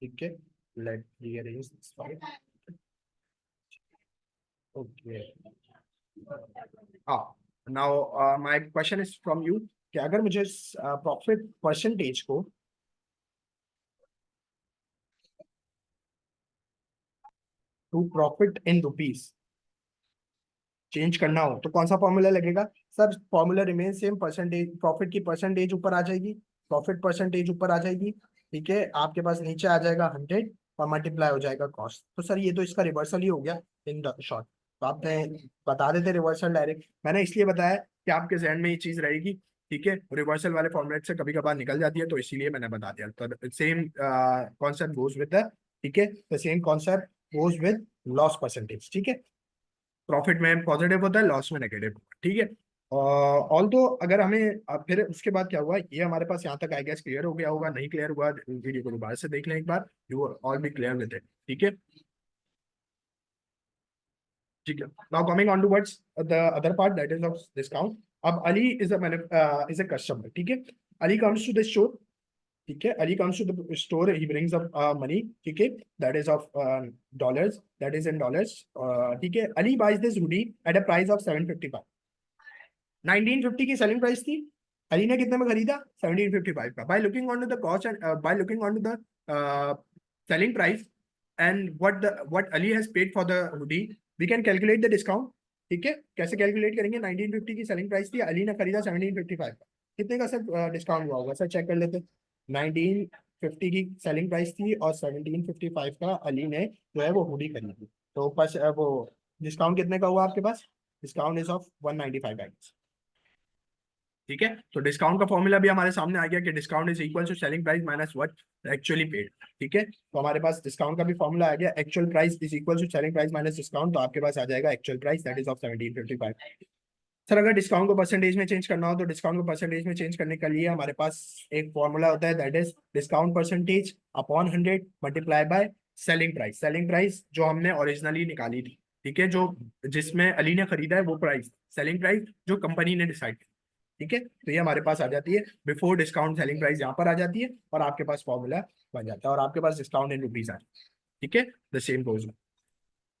ठीक है, let rearrange this file, okay, हाँ, now my question is from you कि अगर मुझे प्रॉफिट परसेंटेज को टू प्रॉफिट इन रुपीस चेंज करना हो तो कौन सा फॉर्मूला लगेगा। Sir formula remain same, percentage, profit की परसेंटेज ऊपर आ जाएगी, प्रॉफिट परसेंटेज ऊपर आ जाएगी, ठीक है, आपके पास नीचे आ जाएगा 100 और मल्टीप्लाई हो जाएगा कॉस्ट। तो सर ये तो इसका रिवर्सल ही हो गया इन शॉर्ट, तो आपने बता देते रिवर्सल डायरेक्ट, मैंने इसलिए बताया कि आपके जहन में ये चीज रहेगी, ठीक है, रिवर्सल वाले फॉर्मेट से कभी कभार निकल जाती है, तो इसीलिए मैंने बता दिया। तो same concept goes with the, ठीक है, the same concept goes with loss percentage, ठीक है, प्रॉफिट में पॉजिटिव होता है, लॉस में नेगेटिव, ठीक है। ऑल तो अगर हमें फिर उसके बाद क्या हुआ, ये हमारे पास यहाँ तक आई गेस क्लियर हो गया होगा, नहीं क्लियर हुआ वीडियो को दोबारा से देख लें एक बार, you all be clear with it, ठीक है, ठीक है। Now coming on towards the other part that is of discount. अब अली इज अ कस्टमर, ठीक है, Ali comes to the store, ठीक है, Ali comes to the store, he brings up money, ठीक है, that is of dollars, that is in dollars, ठीक है, Ali buys this hoodie at a price of 755, 1950 की selling price थी, अली ने कितने में खरीदा 1755 का। By looking on to the cost and by looking on to the selling price and what Ali has paid for the hoodie, we can calculate the discount, ठीक है। कैसे कैलकुलेट करेंगे, 1950 की सेलिंग प्राइस थी, अली ने खरीदा 1755 का, कितने का सर डिस्काउंट हुआ होगा, सर चेक कर लेते। 1950 की सेलिंग प्राइस थी और 1755 का अली ने जो है वो हुडी खरीदी, तो बस वो डिस्काउंट कितने का हुआ आपके पास, डिस्काउंट इज ऑफ 195x। ठीक है, तो डिस्काउंट का फॉर्मूला भी हमारे सामने आ गया कि discount is equal to selling price minus what actually paid. ठीक है, तो हमारे पास डिस्काउंट का भी फॉर्मूला आ गया, actual price is equal to selling price minus discount, तो आपके पास आ जाएगा actual price that is of 1755। Sir अगर डिस्काउंट को परसेंटेज में चेंज करना हो तो डिस्काउंट को परसेंटेज में चेंज करने के लिए हमारे पास एक फॉर्मूला होता है that is discount percentage upon 100 multiply by selling price. Selling price जो हमने ओरिजिनली निकाली थी, ठीक है, जो जिसमें अली ने खरीदा है वो प्राइस, सेलिंग प्राइस जो कंपनी ने डिसाइड। ठीक है, तो ये हमारे पास आ जाती है बिफोर डिस्काउंट सेलिंग प्राइस, यहाँ पर आ जाती है और आपके पास फॉर्मूला बन जाता है और आपके पास डिस्काउंट इन रुपीज आ जाता है। ठीक है, द सेम गोज।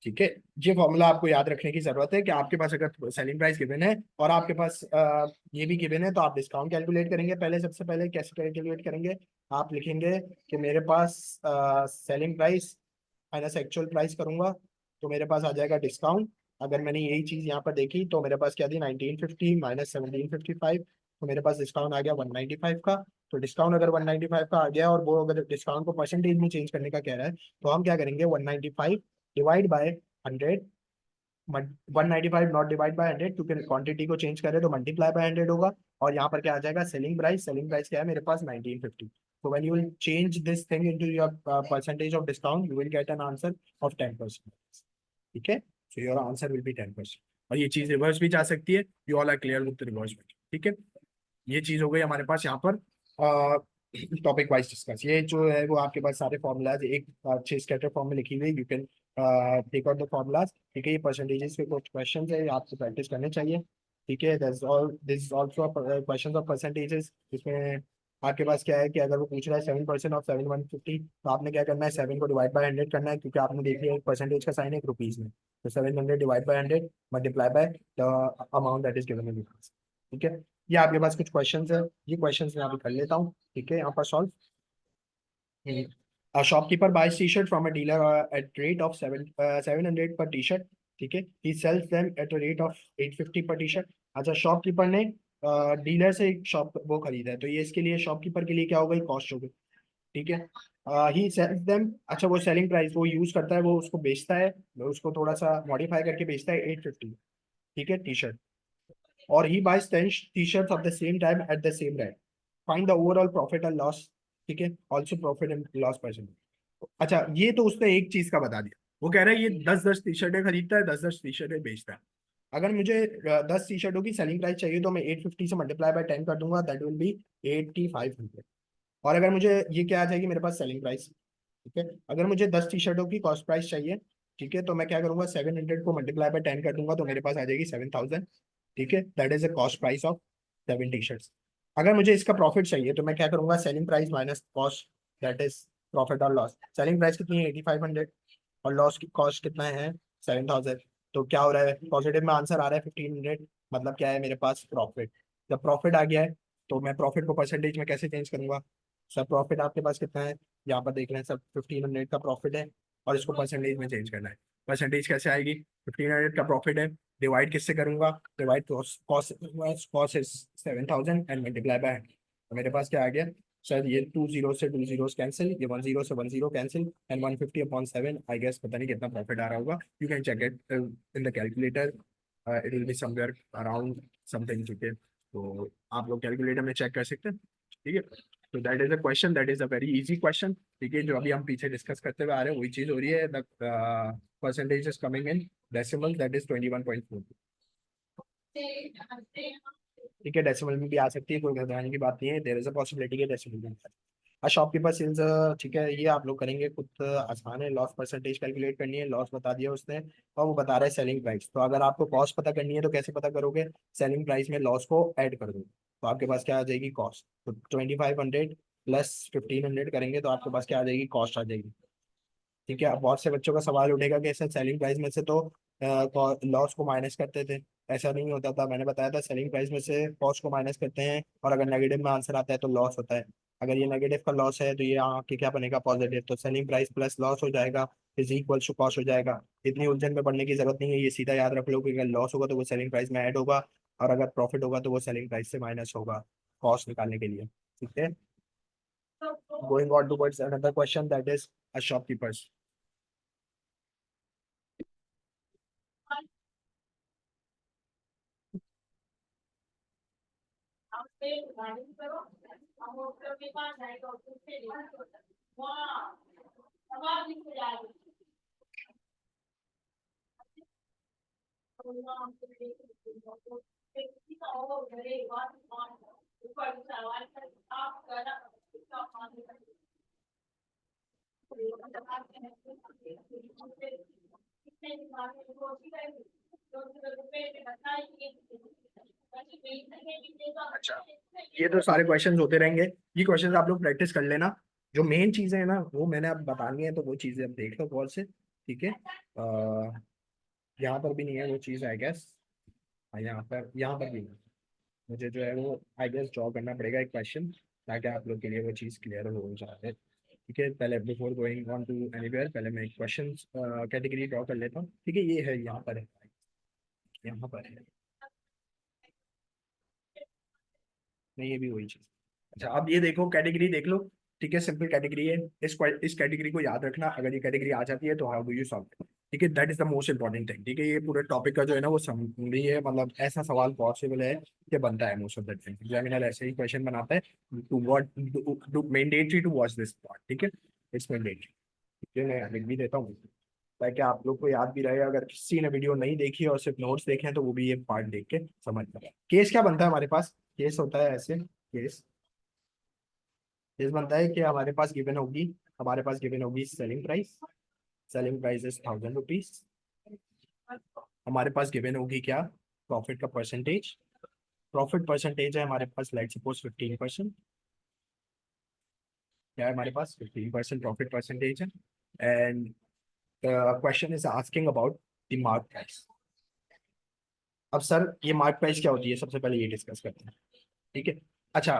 ठीक है, ये फॉर्मूला आपको याद रखने की जरूरत है कि आपके पास अगर सेलिंग प्राइस गिवन है और आपके पास ये भी गिवन है तो आप डिस्काउंट कैलकुलेट करेंगे। पहले सबसे पहले कैसे कैलकुलेट करेंगे, आप लिखेंगे कि मेरे पास selling price minus actual price करूंगा तो मेरे पास आ जाएगा डिस्काउंट। अगर मैंने यही चीज यहाँ पर देखी तो मेरे पास क्या थी 1950 माइनस 1755, तो मेरे पास डिस्काउंट आ गया 195 का। तो डिस्काउंट अगर 195 का आ गया और वो अगर डिस्काउंट को परसेंटेज में चेंज करने का कह रहा है तो हम क्या करेंगे 195 divide by 100। 195 not divide by 100 क्योंकि क्वांटिटी को चेंज करें तो मल्टीप्लाई बाय 100 होगा। और यहाँ पर क्या आ जाएगा सेलिंग प्राइस, सेलिंग प्राइस क्या है मेरे पास 1950। So when you will change this thing into your percentage of discount, you will get an answer of 10%. ठीक है, so your answer will be 10%। और ये चीज रिवर्स भी जा सकती है, you all are clear with the reverse method। ठीक है, ये चीज हो गई हमारे पास यहाँ पर टॉपिक वाइज डिस्कस। ये जो है वो आपके पास सारे फॉर्मूलाज एक अच्छे स्कैटर फॉर्म में लिखी हुई, you can take out the formulas. ठीक है, ये परसेंटेजेस के कुछ क्वेश्चन है, आपको प्रैक्टिस करने चाहिए। ठीक है, this also question of percentages. इसमें आपके पास क्या है कि अगर वो पूछ रहा है 7% ऑफ 7,150 तो आपने क्या करना है 7 को डिवाइड बाय 100 करना है, क्योंकि आपने देख लिया एक परसेंटेज का साइन है एक रुपीज में। तो 700 divide by 100 multiply by the amount that is given in rupees. ठीक है, ये आपके पास कुछ क्वेश्चंस है, ये क्वेश्चंस मैं अभी कर लेता हूँ। ठीक है, यहाँ पर solve. A shopkeeपर buys t-shirt from a dealer at rate of 700 per t-shirt। ठीक है, he sells them at a rate of 850 per t-shirt। अच्छा, शॉपकीपर ने डीलर से एक शॉप वो खरीदा है तो ये इसके लिए शॉपकीपर के लिए क्या हो गई, कॉस्ट हो गई। ठीक है, ही सेल्स देम, अच्छा वो सेलिंग प्राइस वो यूज करता है, वो उसको बेचता है, वो उसको थोड़ा सा मॉडिफाई करके बेचता है 850। ठीक है, टी शर्ट। और he buys 10 T shirt of the same time at the same rate. Find the overall profit and loss. ठीक है, also profit and loss percent. अच्छा, ये तो उसने एक चीज का बता दिया, वो कह रहा है ये 10-10 टी शर्टें खरीदता है, 10-10 टी शर्टें बेचता है। अगर मुझे 10 टी शर्टों की सेलिंग प्राइस चाहिए तो मैं 850 से मल्टीप्लाई बाय 10 कर दूंगा, दैट विल बी 8500। और अगर मुझे ये क्या आ जाएगी मेरे पास सेलिंग प्राइस। ठीक है, अगर मुझे 10 टी शर्टों की कॉस्ट प्राइस चाहिए, ठीक है, तो मैं क्या करूंगा 700 को मल्टीप्लाई बाय 10 कर दूंगा तो मेरे पास आ जाएगी 7000। ठीक है, that is the cost price of 7 T shirts. अगर मुझे इसका प्रॉफिट चाहिए तो मैं क्या करूंगा selling price minus cost, that is profit और लॉस। सेलिंग प्राइस कितनी है 8500 और लॉस की कॉस्ट कितना है 7000। तो क्या हो रहा है पॉजिटिव में आंसर आ रहा है 1500, मतलब क्या है मेरे पास प्रॉफिट। जब प्रॉफिट आ गया है तो मैं प्रॉफिट को परसेंटेज में कैसे चेंज करूंगा। सर प्रॉफिट आपके पास कितना है, यहाँ पर देख रहे हैं सब 1500 का प्रॉफिट है और इसको परसेंटेज में चेंज करना है। परसेंटेज कैसे आएगी, 1500 का प्रॉफिट है, डिवाइड किससे करूंगा, divide cost, cost is 7000 and multiply by. तो मेरे पास क्या आ गया सर, ये 2 जीरो से 2 जीरो कैंसिल, ये 1 जीरो से 1 zero cancel and 150 upon 7। I guess पता नहीं कितना प्रॉफिट आ रहा होगा, you can check it in the calculator, it will be somewhere around something. ठीक है, तो आप लोग कैलकुलेटर में चेक कर सकते हैं। ठीक है, तो that is a question, that is a very easy question. ठीक है, जो अभी हम पीछे डिस्कस करते हुए आ रहे हैं वही चीज हो रही है। The percentage is coming in decimal, that is 21.4। ठीक है, डेसिमल में भी आ सकती है, कोई घबराने की बात नहीं है, देयर इज अ पॉसिबिलिटी के डेसिमल में। शॉपकीपर सेल्स, ठीक है, ये आप लोग करेंगे खुद, आसान है। लॉस परसेंटेज कैलकुलेट करनी है, लॉस बता दिया उसने और वो बता रहा है सेलिंग प्राइस। तो अगर आपको कॉस्ट पता करनी है तो कैसे पता करोगे, सेलिंग प्राइस में लॉस को ऐड कर दो तो आपके पास क्या आ जाएगी कॉस्ट। तो 2500 प्लस 1500 करेंगे तो आपके पास क्या आ जाएगी कॉस्ट आ जाएगी। ठीक है, अब बहुत से बच्चों का सवाल उठेगा कि सर सेलिंग प्राइस में से तो लॉस को माइनस करते थे। ऐसा नहीं होता था, मैंने बताया था सेलिंग प्राइस में से कॉस्ट को माइनस करते हैं और अगर नेगेटिव में आंसर आता है तो लॉस होता है। अगर ये नेगेटिव का लॉस है तो ये यहाँ के क्या बनेगा पॉजिटिव, तो सेलिंग प्राइस प्लस लॉस हो जाएगा इज इक्वल टू कॉस्ट हो जाएगा। इतनी उलझन में पढ़ने की जरूरत नहीं है, ये सीधा याद रख लो कि अगर लॉस होगा तो वो सेलिंग प्राइस में ऐड होगा और अगर प्रॉफिट होगा तो वो सेलिंग प्राइस से माइनस होगा कॉस्ट निकालने के लिए। ठीक है, going on towards another question that is a shopkeepers. अच्छा, ये तो सारे क्वेश्चंस होते रहेंगे। ये क्वेश्चंस आप लोग प्रैक्टिस कर लेना। जो मेन चीजें है ना वो मैंने अब बतानी है, तो वो चीजें अब देख लो गौर से, ठीक है। यहाँ पर भी नहीं है वो चीज़ आई गेस। यहाँ पर भी नहीं। मुझे जो है वो आई गेस ड्रॉ करना पड़ेगा एक क्वेश्चन, ताकि आप लोग के लिए वो चीज़ क्लियर हो जाए। ठीक है, पहले before going on to anywhere पहले मैं एक क्वेश्चन कैटेगरी ड्रॉ कर लेता हूँ। ठीक है, ये है, यहाँ पर है, यहाँ पर है। नहीं, ये भी वही चीज। अच्छा, अब ये देखो, कैटेगरी देख लो। ठीक है, सिंपल कैटेगरी है। इस कैटेगरी को याद रखना, अगर ये कैटेगरी आ जाती है तो हाउ डू यू सॉल्व। ठीक है, that is the most important thing. ठीक है, ये पूरे टॉपिक का जो है ना वो समरी है, मतलब ऐसा सवाल पॉसिबल है कि बनता है most of the time. Examiner ऐसे ही क्वेश्चन बनाता है, to what, to mandatory to watch this part. ठीक है, इट्स मैंडेटरी। ठीक है, मैं लिख भी देता हूँ ताकि आप लोग को याद भी रहे। अगर किसी ने वीडियो नहीं देखी और सिर्फ नोट्स देखे हैं तो वो भी ये पार्ट देख के समझ जाए। केस क्या बनता है हमारे पास? केस होता है ऐसे। केस केस बनता है कि हमारे पास गिवन होगी selling price. Selling price is 1000 rupees. हमारे पास गिवन होगी क्या? प्रॉफिट का परसेंटेज। प्रॉफिट परसेंटेज है हमारे पास, लेट सपोज 15%। क्या है हमारे पास? 15% प्रॉफिट परसेंटेज है। And question is asking about the mark price. अब सर, ये मार्क प्राइस क्या होती है, सबसे पहले ये डिस्कस करते हैं। ठीक है। अच्छा,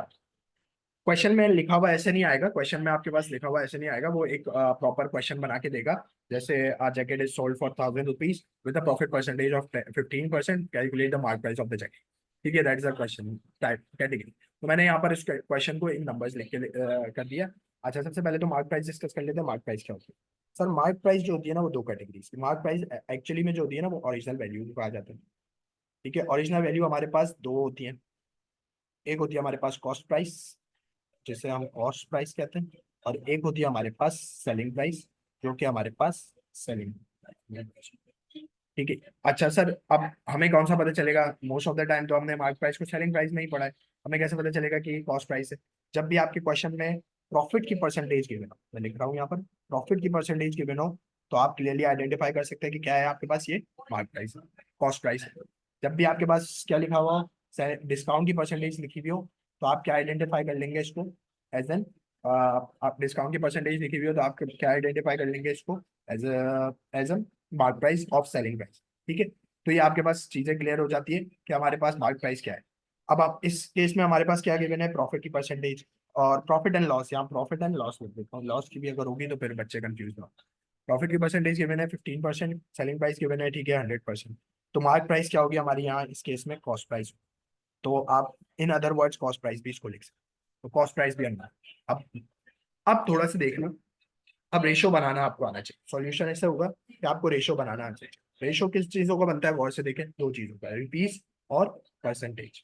क्वेश्चन में लिखा हुआ ऐसे नहीं आएगा, क्वेश्चन में आपके पास लिखा हुआ ऐसे नहीं आएगा, वो एक प्रॉपर क्वेश्चन बना के देगा। जैसे jacket is sold for 1000 rupees with profit percentage of 15%, calculate the mark price of the jacket. ठीक है, that is a question type category. तो मैंने यहाँ पर इस क्वेश्चन को इन नंबर्स लिख के कर दिया। अच्छा, सबसे पहले तो मार्क प्राइस डिस्कस कर लेते हैं। मार्क प्राइस क्या होती है? सर, मार्क प्राइस जो होती है ना वो दो कैटेगरीज की। मार्क प्राइस एक्चुअली में जो होती है ना वो ओरिजिनल वैल्यू को कहा जाता है। ठीक है, ओरिजिनल वैल्यू हमारे पास दो होती है। एक होती है हमारे पास कॉस्ट प्राइस, जिसे हम कॉस्ट प्राइस कहते हैं, और एक होती है हमारे पास सेलिंग प्राइस, जो कि हमारे पास सेलिंग। ठीक है। अच्छा सर, अब हमें कौन सा पता चलेगा? मोस्ट ऑफ द टाइम तो हमने मार्क प्राइस को सेलिंग प्राइस में ही पढ़ा है। हमें कैसे पता चलेगा कि कॉस्ट प्राइस है? जब भी आपके क्वेश्चन में प्रॉफिट की परसेंटेज गिवन हो, मैं लिख रहा हूँ यहाँ पर, प्रॉफिट की परसेंटेज गिवन हो, तो आप क्लियरली आइडेंटिफाई कर सकते हैं कि क्या है आपके पास, ये मार्क प्राइस है, कॉस्ट प्राइस है। जब भी आपके पास क्या लिखा हुआ हो, डिस्काउंट की परसेंटेज लिखी हुई हो, तो आप क्या आइडेंटिफाई कर लेंगे इसको? एज एन, आप डिस्काउंट की परसेंटेज लिखी हुई हो तो आप क्या आइडेंटिफाई कर लेंगे इसको? As as an mark price of selling price. ठीक है, तो ये आपके पास चीजें क्लियर हो जाती है कि हमारे पास मार्क प्राइस क्या है। अब आप इस केस में हमारे पास क्या गिवन है? प्रॉफिट की परसेंटेज और प्रॉफिट एंड लॉस। यहाँ प्रॉफिट एंड लॉस लिख देता हूँ, लॉस की भी अगर होगी तो फिर बच्चे कंफ्यूज ना हो। प्रॉफिट की परसेंटेज गिवन है 15%, सेलिंग प्राइस गिवन है, ठीक है, 100%। तो मार्क प्राइस क्या होगी हमारी यहाँ इस केस में? Cost price. तो आप in other words cost price भी इसको लिख सकते हो, तो कॉस्ट प्राइस भी अंदर। अब अब थोड़ा सा देख लो। अब रेशो बनाना आपको आना चाहिए। सॉल्यूशन ऐसा होगा कि आपको रेशो बनाना आना चाहिए। रेशो किस चीजों का बनता है गौर से देखें, दो चीजों का, रुपीस और परसेंटेज।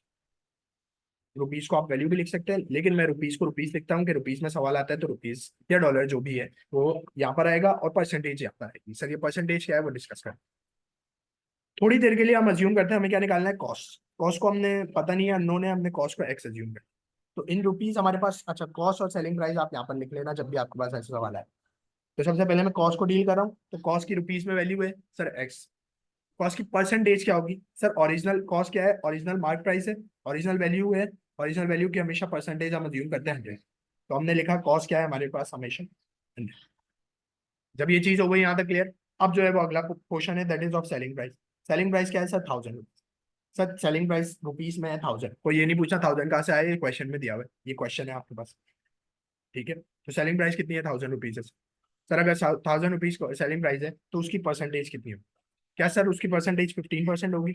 रुपीस को आप वैल्यू भी लिख सकते हैं, लेकिन मैं रुपीस को रुपीस लिखता हूँ कि रुपीस में सवाल आता है तो रुपीस या डॉलर जो भी है वो यहाँ पर आएगा, और परसेंटेज यहाँ पर आएगी। सर, ये परसेंटेज क्या है वो डिस्कस करें। थोड़ी देर के लिए हम अज्यूम करते हैं हमें क्या निकालना है? कॉस्ट। कॉस्ट को हमने पता नहीं है, अननोन है, हमने कॉस्ट को एक्स अज्यूम कर। तो इन रुपीस हमारे पास, अच्छा, कॉस्ट और सेलिंग प्राइस आप यहाँ पर लिख लेना जब भी आपके पास ऐसा सवाल है। तो सबसे पहले मैं कॉस्ट को डील कर रहा हूँ, तो कॉस्ट की रुपीस में वैल्यू है सर एक्स। कॉस्ट की परसेंटेज क्या होगी? सर, ओरिजिनल कॉस्ट क्या है? ओरिजिनल मार्क प्राइस है, ओरिजिनल वैल्यू है। ओरिजिनल वैल्यू की हमेशा परसेंटेज हम अज्यूम करते हैं 100। तो हमने लिखा कॉस्ट क्या है हमारे पास हमेशा 100। जब ये चीज हो गई यहाँ तक क्लियर, अब जो है वो अगला क्वेश्चन है, that is of selling price. Selling price क्या है sir? 1000। Sir, selling price rupees में है 1000। कोई ये नहीं पूछा 1000 कहाँ से आया, ये क्वेश्चन में दिया हुआ है, ये क्वेश्चन है आपके पास। ठीक है, तो सेलिंग प्राइस कितनी है? 1000 रुपीज है। सर, अगर 1000 रुपीज सेलिंग प्राइस है तो उसकी परसेंटेज कितनी होगी? क्या सर उसकी परसेंटेज 15% होगी?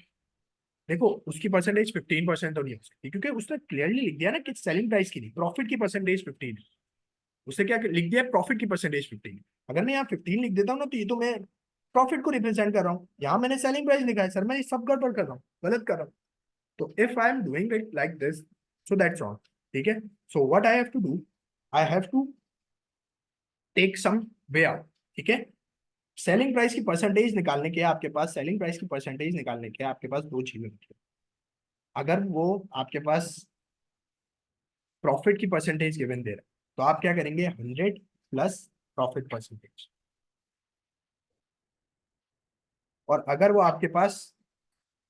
देखो, उसकी परसेंटेज 15% तो नहीं हो सकती, क्योंकि उसने क्लियरली लिख दिया ना कि सेलिंग प्राइस की नहीं, प्रॉफिट की परसेंटेज 15 है। उसने क्या लिख दिया? प्रॉफिट की परसेंटेज 15। अगर मैं यहाँ 15 लिख देता हूँ ना, तो ये तो मैं प्रॉफिट को रिप्रेजेंट कर रहा हूँ। यहाँ मैंने सेलिंग प्राइस लिखा है, सर मैं ये सब गड़बड़ कर रहा हूँ, गलत कर रहा हूँ। तो if I am doing it like this, so that's wrong, ठीक है। So what I have to do, I have to take some way out, ठीक है। सेलिंग प्राइस की परसेंटेज निकालने के आपके पास, सेलिंग प्राइस की परसेंटेज निकालने के आपके पास दो चीजें होती है। अगर वो आपके पास प्रॉफिट की परसेंटेज गिवन दे रहा है, तो आप क्या करेंगे, 100 प्लस प्रॉफिट परसेंटेज। और अगर वो आपके पास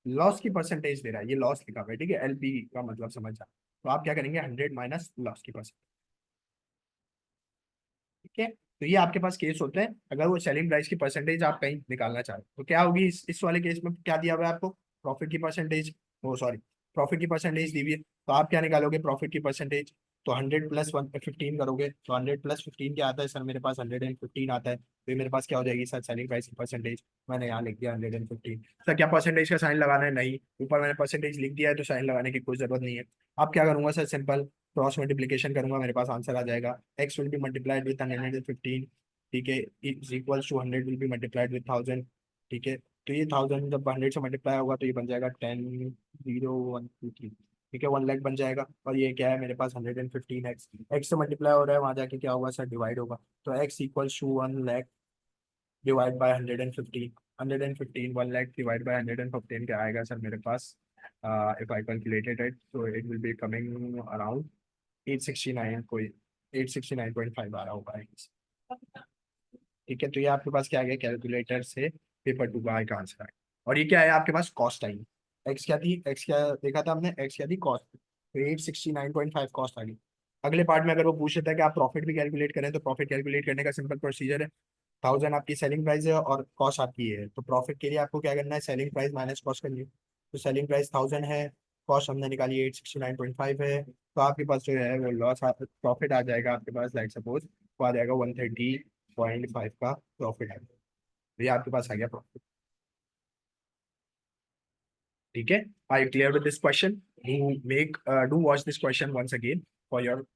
लॉस की परसेंटेज दे रहा है, ये लॉस लिखा हुआ है, ठीक है, एलपी का मतलब समझ जा, तो आप क्या करेंगे, 100 माइनस लॉस की परसेंटेज, ठीक है। तो ये आपके पास केस होते हैं अगर वो सेलिंग प्राइस की परसेंटेज आप कहीं निकालना चाहते हो, तो क्या होगी इस वाले केस में, क्या दिया हुआ है आपको, प्रॉफिट की परसेंटेज, ओ सॉरी, प्रॉफिट की परसेंटेज दी हुई है, तो आप क्या निकालोगे, प्रॉफिट की परसेंटेज। तो 100 प्लस 115 करोगे, तो 100 प्लस 15 क्या आता है सर, मेरे पास 115 आता है, तो ये मेरे पास क्या हो जाएगी सर, सेलिंग प्राइस की परसेंटेज। मैंने यहाँ लिख दिया 115। सर क्या परसेंटेज का साइन लगाना है, नहीं, ऊपर मैंने परसेंटेज लिख दिया है तो साइन लगाने की कोई जरूरत नहीं है। अब क्या करूंगा सर, सिंपल क्रॉस मल्टीप्लीकेशन करूंगा, मेरे पास आंसर आ जाएगा, X will be multiplied with 115, ठीक है, is equals to 100 will be multiplied with 1000, ठीक है। तो ये 1000 जब 100 से मल्टीप्लाई होगा तो ये बन जाएगा 10, 0, 1, 2, 3, ठीक है, 1 लाख बन जाएगा। और ये क्या है मेरे पास 115 एक्स, एक्स से मल्टीप्लाई हो रहा है, वहां जाके क्या होगा सर, डिवाइड होगा, तो X equals to 1 lakh divide by 115, 115 1 lakh divide by 115 क्या आएगा सर मेरे पास, इफ आई कैलकुलेटेड इट तो it will be coming around 869, कोई 869.5 आ रहा होगा, ठीक है। तो ये आपके पास क्या आ गया, कैलकुलेटर से पेपर टू का एक आंसर आया। और ये क्या है आपके पास, कॉस्ट आई, एक्स क्या थी, एक्स क्या देखा था हमने, एक्स क्या थी, कॉस्ट, तो 869.5 कॉस्ट आ गई। अगले पार्ट में अगर वो पूछ लेता है कि आप प्रॉफिट भी कैलकुलेट करें, तो प्रॉफिट कैलकुलेट करने का सिंपल प्रोसीजर है, 1000 आपकी सेलिंग प्राइस है और कॉस्ट आपकी है, तो प्रॉफिट के लिए आपको क्या करना है, सेलिंग प्राइस माइनस कॉस्ट करनी है। तो सेलिंग प्राइस 1000 है, कॉस्ट हमने निकाली 869.5 है, तो आपके पास जो है वो लॉस, प्रॉफिट आ जाएगा आपके पास, लाइक सपोज वो आ जाएगा 130.5 का प्रॉफिट है, तो ये आपके पास आ गया प्रॉफिट, ठीक है। I clear with this question, do make do watch this question once again for your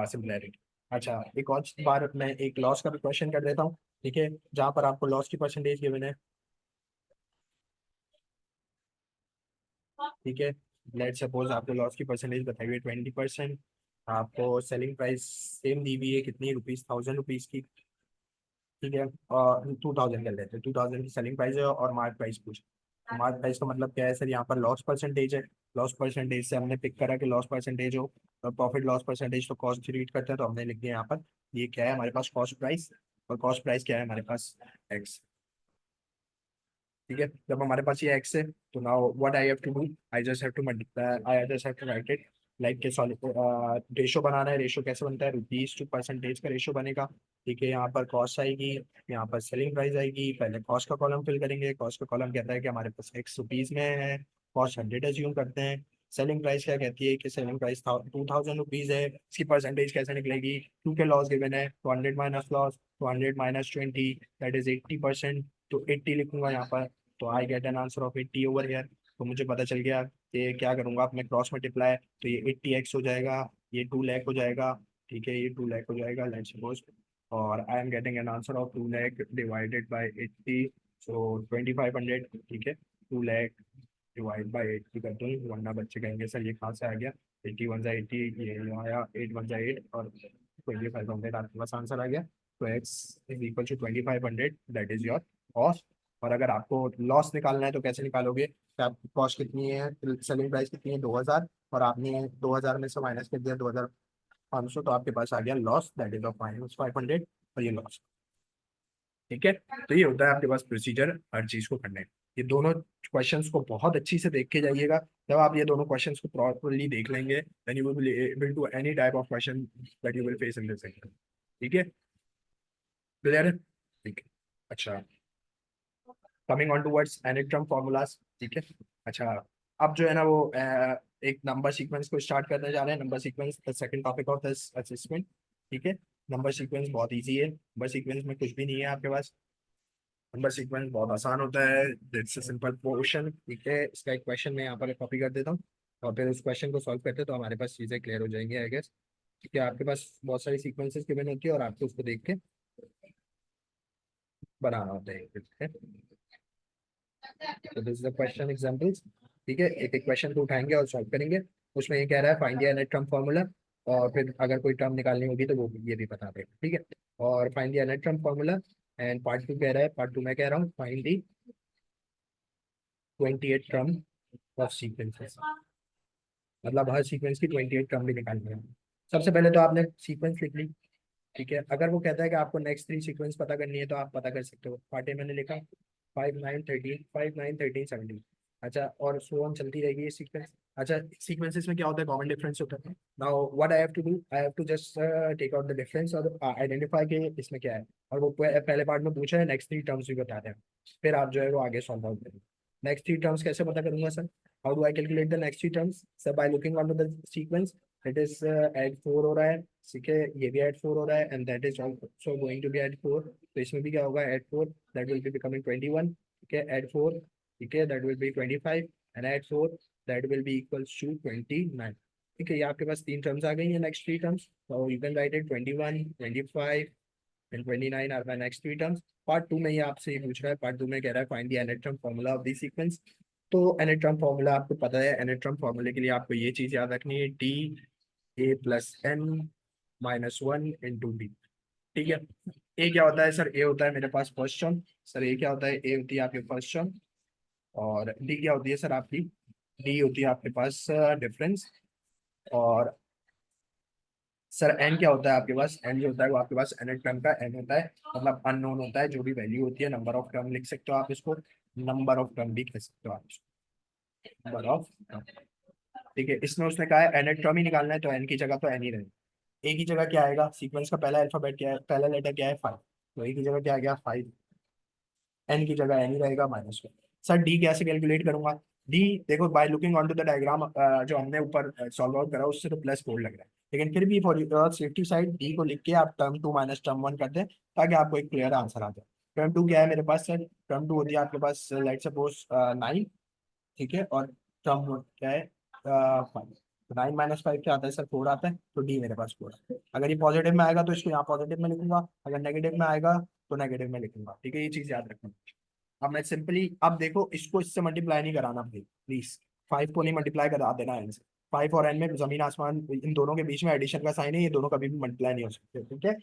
similarity. अच्छा, एक और बार मैं एक लॉस का भी क्वेश्चन कर देता हूँ, ठीक है, जहां पर आपको लॉस की परसेंटेज गिवन है, ठीक है। लेट सपोज आपको लॉस की परसेंटेज बताई हुई है 20%, आपको सेलिंग प्राइस सेम दी हुई है कितनी रुपीज, 1000 रुपीज की, ठीक है, और 2000 कर लेते हैं, 2000 की सेलिंग प्राइस है और मार्क प्राइस पूछ, तो मार्क प्राइस का मतलब क्या है सर, यहाँ पर लॉस परसेंटेज है, लॉस परसेंटेज से हमने पिक करा कि लॉस परसेंटेज हो, प्रॉफिट लॉस परसेंटेज तो कॉस्ट से रीड करते हैं, तो हमने लिख दिया यहाँ पर, ये क्या है हमारे पास, कॉस्ट प्राइस, और कॉस्ट प्राइस क्या है हमारे पास, एक्स, ठीक है। जब हमारे पास ये एक्स है, तो now what I have to do, I just have to multiply, I just have to write it, like के सॉलिड रेशो बनाना है, रेशो कैसे बनता है, रुपीज टू परसेंटेज का रेशो बनेगा, ठीक है। यहाँ पर कॉस्ट आएगी, यहाँ पर सेलिंग प्राइस आएगी, पहले कॉस्ट का कॉलम फिल करेंगे, कॉस्ट का कॉलम कहता है कि हमारे पास एक्स रुपीज में है, कॉस्ट 100 एज्यूम करते हैं, सेलिंग प्राइस क्या कहती है कि सेलिंग प्राइस 2000 रुपीज है, इसकी परसेंटेज कैसे निकलेगी, क्योंकि लॉस गिवन है, तो 100 माइनस लॉस, तो 100 माइनस 20, दैट इज 80%, तो 80 लिखूंगा यहाँ पर, तो I get an answer of 80 over here. तो मुझे पता चल गया कि क्या करूंगा, अपने क्रॉस मल्टीप्लाई, तो ये 80x हो जाएगा, ये 2 लाख हो जाएगा, ठीक है, ये 2 लाख हो जाएगा, लेट्स सपोज, और आई am getting an answer of 2 lakh divided by 80, सो 2500, ठीक है, 2 लाख डिवाइड बाई 80 कर दूँ, वरना बच्चे कहेंगे सर ये कहाँ से आ गया, 80 1 जा 80, ये आया 8 1 जा 8, और 2500 आपके पास आंसर आ गया। तो X is equal to 2500, that is your cost. और अगर आपको लॉस निकालना है तो कैसे निकालोगे, कि आपकी कॉस्ट कितनी है, सेलिंग प्राइस कितनी है 2000, और आपने 2000 में से माइनस कर दिया 2500, तो आपके पास आ गया लॉस, दैट इज ऑफ -500, और ये लॉस, ठीक है। तो ये होता है आपके पास प्रोसीजर हर चीज को करने का। ये दोनों क्वेश्चंस को बहुत अच्छी से देख के जाइएगा, जब आप ये दोनों क्वेश्चंस को प्रॉपरली देख लेंगे, then you will be able to any type of question that you will face in this exam, ठीक है, क्लियर है, ठीक है। अच्छा, coming on towards anagram formulas, ठीक है। अच्छा, अब जो है ना वो एक नंबर सीक्वेंस को स्टार्ट करने जा रहे हैं, number sequence the second topic of this assessment, ठीक है। नंबर सीक्वेंस बहुत इजी है, नंबर सीक्वेंस में कुछ भी नहीं है आपके पास, नंबर सीक्वेंस बहुत आसान होता है, इट्स अ सिंपल क्वेश्चन, ठीक है। इसका एक क्वेश्चन मैं यहाँ पर कॉपी कर देता हूँ, और फिर उस क्वेश्चन को सॉल्व करते हैं तो हमारे पास चीज़ें क्लियर हो जाएंगी आई गेस, ठीक है। आपके पास बहुत सारी सीक्वेंसेस गिवन होती है और आपको उसको देख के बनाना होता है, ठीक है। तो this is the question examples, ठीक है, एक एक क्वेश्चन को उठाएंगे और सॉल्व करेंगे। उसमें ये कह रहा है find the nth term formula, और फिर अगर कोई टर्म निकालनी होगी तो वो ये भी बता देगा, ठीक है। और find the nth term formula. And part two कह रहा है, पार्ट टू में कह रहा हूँ find the 28 term of sequences, मतलब हर सीक्वेंस की 28 टर्म भी निकालनी है। सबसे पहले तो आपने सीक्वेंस लिख ली, ठीक है। अगर वो कहता है कि आपको नेक्स्ट 3 सीक्वेंस पता करनी है तो आप पता कर सकते हो। पार्ट ए मैंने लिखा 5 9 13, 5 9 13 17। अच्छा, और सो ऑन चलती रहेगी ये सीक्वेंस। अच्छा, सीक्वेंसेस में क्या होता है, कॉमन डिफरेंस होता है। Now what I have to do, I have to just take out the difference और आइडेंटिफाई के इसमें क्या है। और वो पहले पार्ट में पूछा है नेक्स्ट 3 टर्म्स भी बता दें, फिर आप जो है वो आगे सॉल्व आउट करेंगे। नेक्स्ट 3 टर्म्स कैसे पता करूंगा sir? How do I calculate the next 3 terms sir? By looking on the sequence. It is at 4 हो रहा है, ठीक है, ये भी एट 4 हो रहा है, and that is also going to be at 4। तो इसमें भी क्या होगा, at 4, that will be becoming 21, ठीक है, एट 4, ठीक है, that will be 25, and at 4 that will be equals to 29। ठीक है, ये आपके पास 3 टर्म्स आ गई हैं, नेक्स्ट 3 टर्म्स। तो you can write it 21, 25 and 29 are my next 3 terms. Part two में ये आपसे ये पूछ रहा है, पार्ट टू में कह रहा है find the nth term formula of the sequence. तो nth टर्म फार्मूला आपको पता है, nth टर्म फार्मूले के लिए आपको ये चीज याद रखनी है, D A plus N minus one into D, ठीक है। ए क्या होता है सर? ए होता है मेरे पास फर्स्ट टर्म। सर ए क्या होता है? ए होती है आपके फर्स्ट टर्म। और डी क्या होती है सर आपकी? डी होती है आपके पास डिफरेंस। और सर एन क्या होता है आपके पास? एन जो होता है वो आपके पास nth टर्म का एन होता है, मतलब अननोन होता है, जो भी वैल्यू होती है, नंबर ऑफ टर्म लिख सकते हो आप इसको, नंबर ऑफ टर्म भी कह सकते हो आप इसको, नंबर ऑफ टर्म, ठीक है। इसमें उसने कहा है nth टर्म ही निकालना है, तो एन की जगह तो एन ही रहेगा। ए की जगह क्या आएगा? सीक्वेंस का पहला अल्फाबेट क्या है, पहला लेटर क्या है? 5। तो ए की जगह क्या आ गया? 5। एन की जगह एन ही रहेगा, माइनस वन। सर डी कैसे कैलकुलेट करूंगा? डी देखो, by looking on to the diagram जो हमने ऊपर सॉल्व आउट करा उससे तो प्लस 4 लग रहा है, लेकिन फिर भी फॉर सेफ्टी साइड डी को लिख के आप term two minus term one कर दें, ताकि आपको एक क्लियर आंसर आ जाए। टर्म टू क्या है मेरे पास सर? टर्म टू होती है आपके पास, लाइक सपोज 9, ठीक है, और टर्म क्या है? 5। 9 माइनस 5 क्या आता है सर? 4 आता है, तो डी मेरे पास 4 है। अगर ये पॉजिटिव में आएगा तो इसको यहाँ पॉजिटिव में लिखूंगा, अगर नेगेटिव में आएगा तो नेगेटिव में लिखूंगा, ठीक है, ये चीज याद रखना। अब मैं सिंपली, अब देखो इसको इससे मल्टीप्लाई नहीं कराना भाई, प्लीज। 5 को नहीं मल्टीप्लाई करा देना एन से। 5 और एन में जमीन आसमान, इन दोनों के बीच में एडिशन का साइन है, ये दोनों कभी भी मल्टीप्लाई नहीं हो सकते, ठीक है।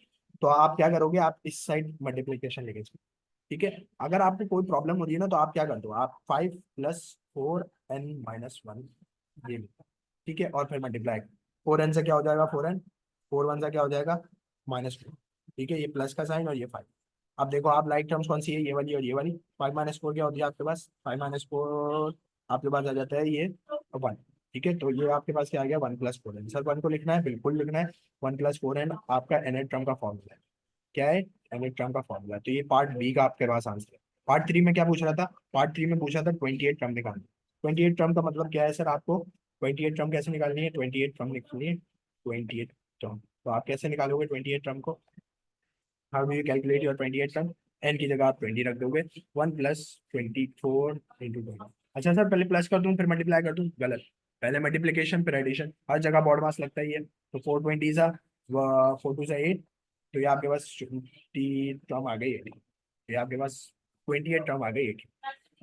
तो आप क्या करोगे, आप इस साइड मल्टीप्लीकेशन लेके चलो, ठीक है। अगर आपको कोई प्रॉब्लम हो रही है ना, तो आप क्या कर दो, आप 5 + 4n - 1 ये लिखो, ठीक है, और फिर मल्टीप्लाई। 4n से क्या हो जाएगा? 4n। 4 1 से क्या हो जाएगा? -4, ठीक है, ये प्लस का साइन और ये 5। अब देखो आप लाइक टर्म्स कौन सी है, ये वाली और ये वाली। 5 - 4 क्या होती है आपके पास? 5 - 4 आपके पास आ जाता है ये 1, ठीक है। तो ये आपके पास क्या आ गया? 1 + 4n। सर 1 को लिखना है, बिल्कुल लिखना है। 1 + 4n आपका nth टर्म का फॉर्मूला है। क्या है? nth टर्म का फॉर्मूला है। तो ये पार्ट बी का आपके पास आंसर है। पार्ट थ्री में क्या पूछ रहा था? पार्ट थ्री में पूछा था 28 टर्म निकालनी। 28 टर्म का मतलब क्या है सर आपको? 28 टर्म कैसे निकालनी है? 28 टर्म निकालनी है, 28 टर्म। तो आप कैसे निकालोगे 28 टर्म को? How do you calculate your 28 term? N की जगह आप 20 रख दोगे। 1 + 24 × 20। अच्छा सर, पहले प्लस कर दूं फिर मल्टीप्लाई कर दूं? गलत। पहले मल्टीप्लीकेशन फिर एडिशन, हर जगह बॉड मास लगता ही है। तो 4 20 सा, 4 2 सा 8, तो ये आपके पास 20 टर्म आ गई 80। ये आपके पास 28 टर्म आ गई 80,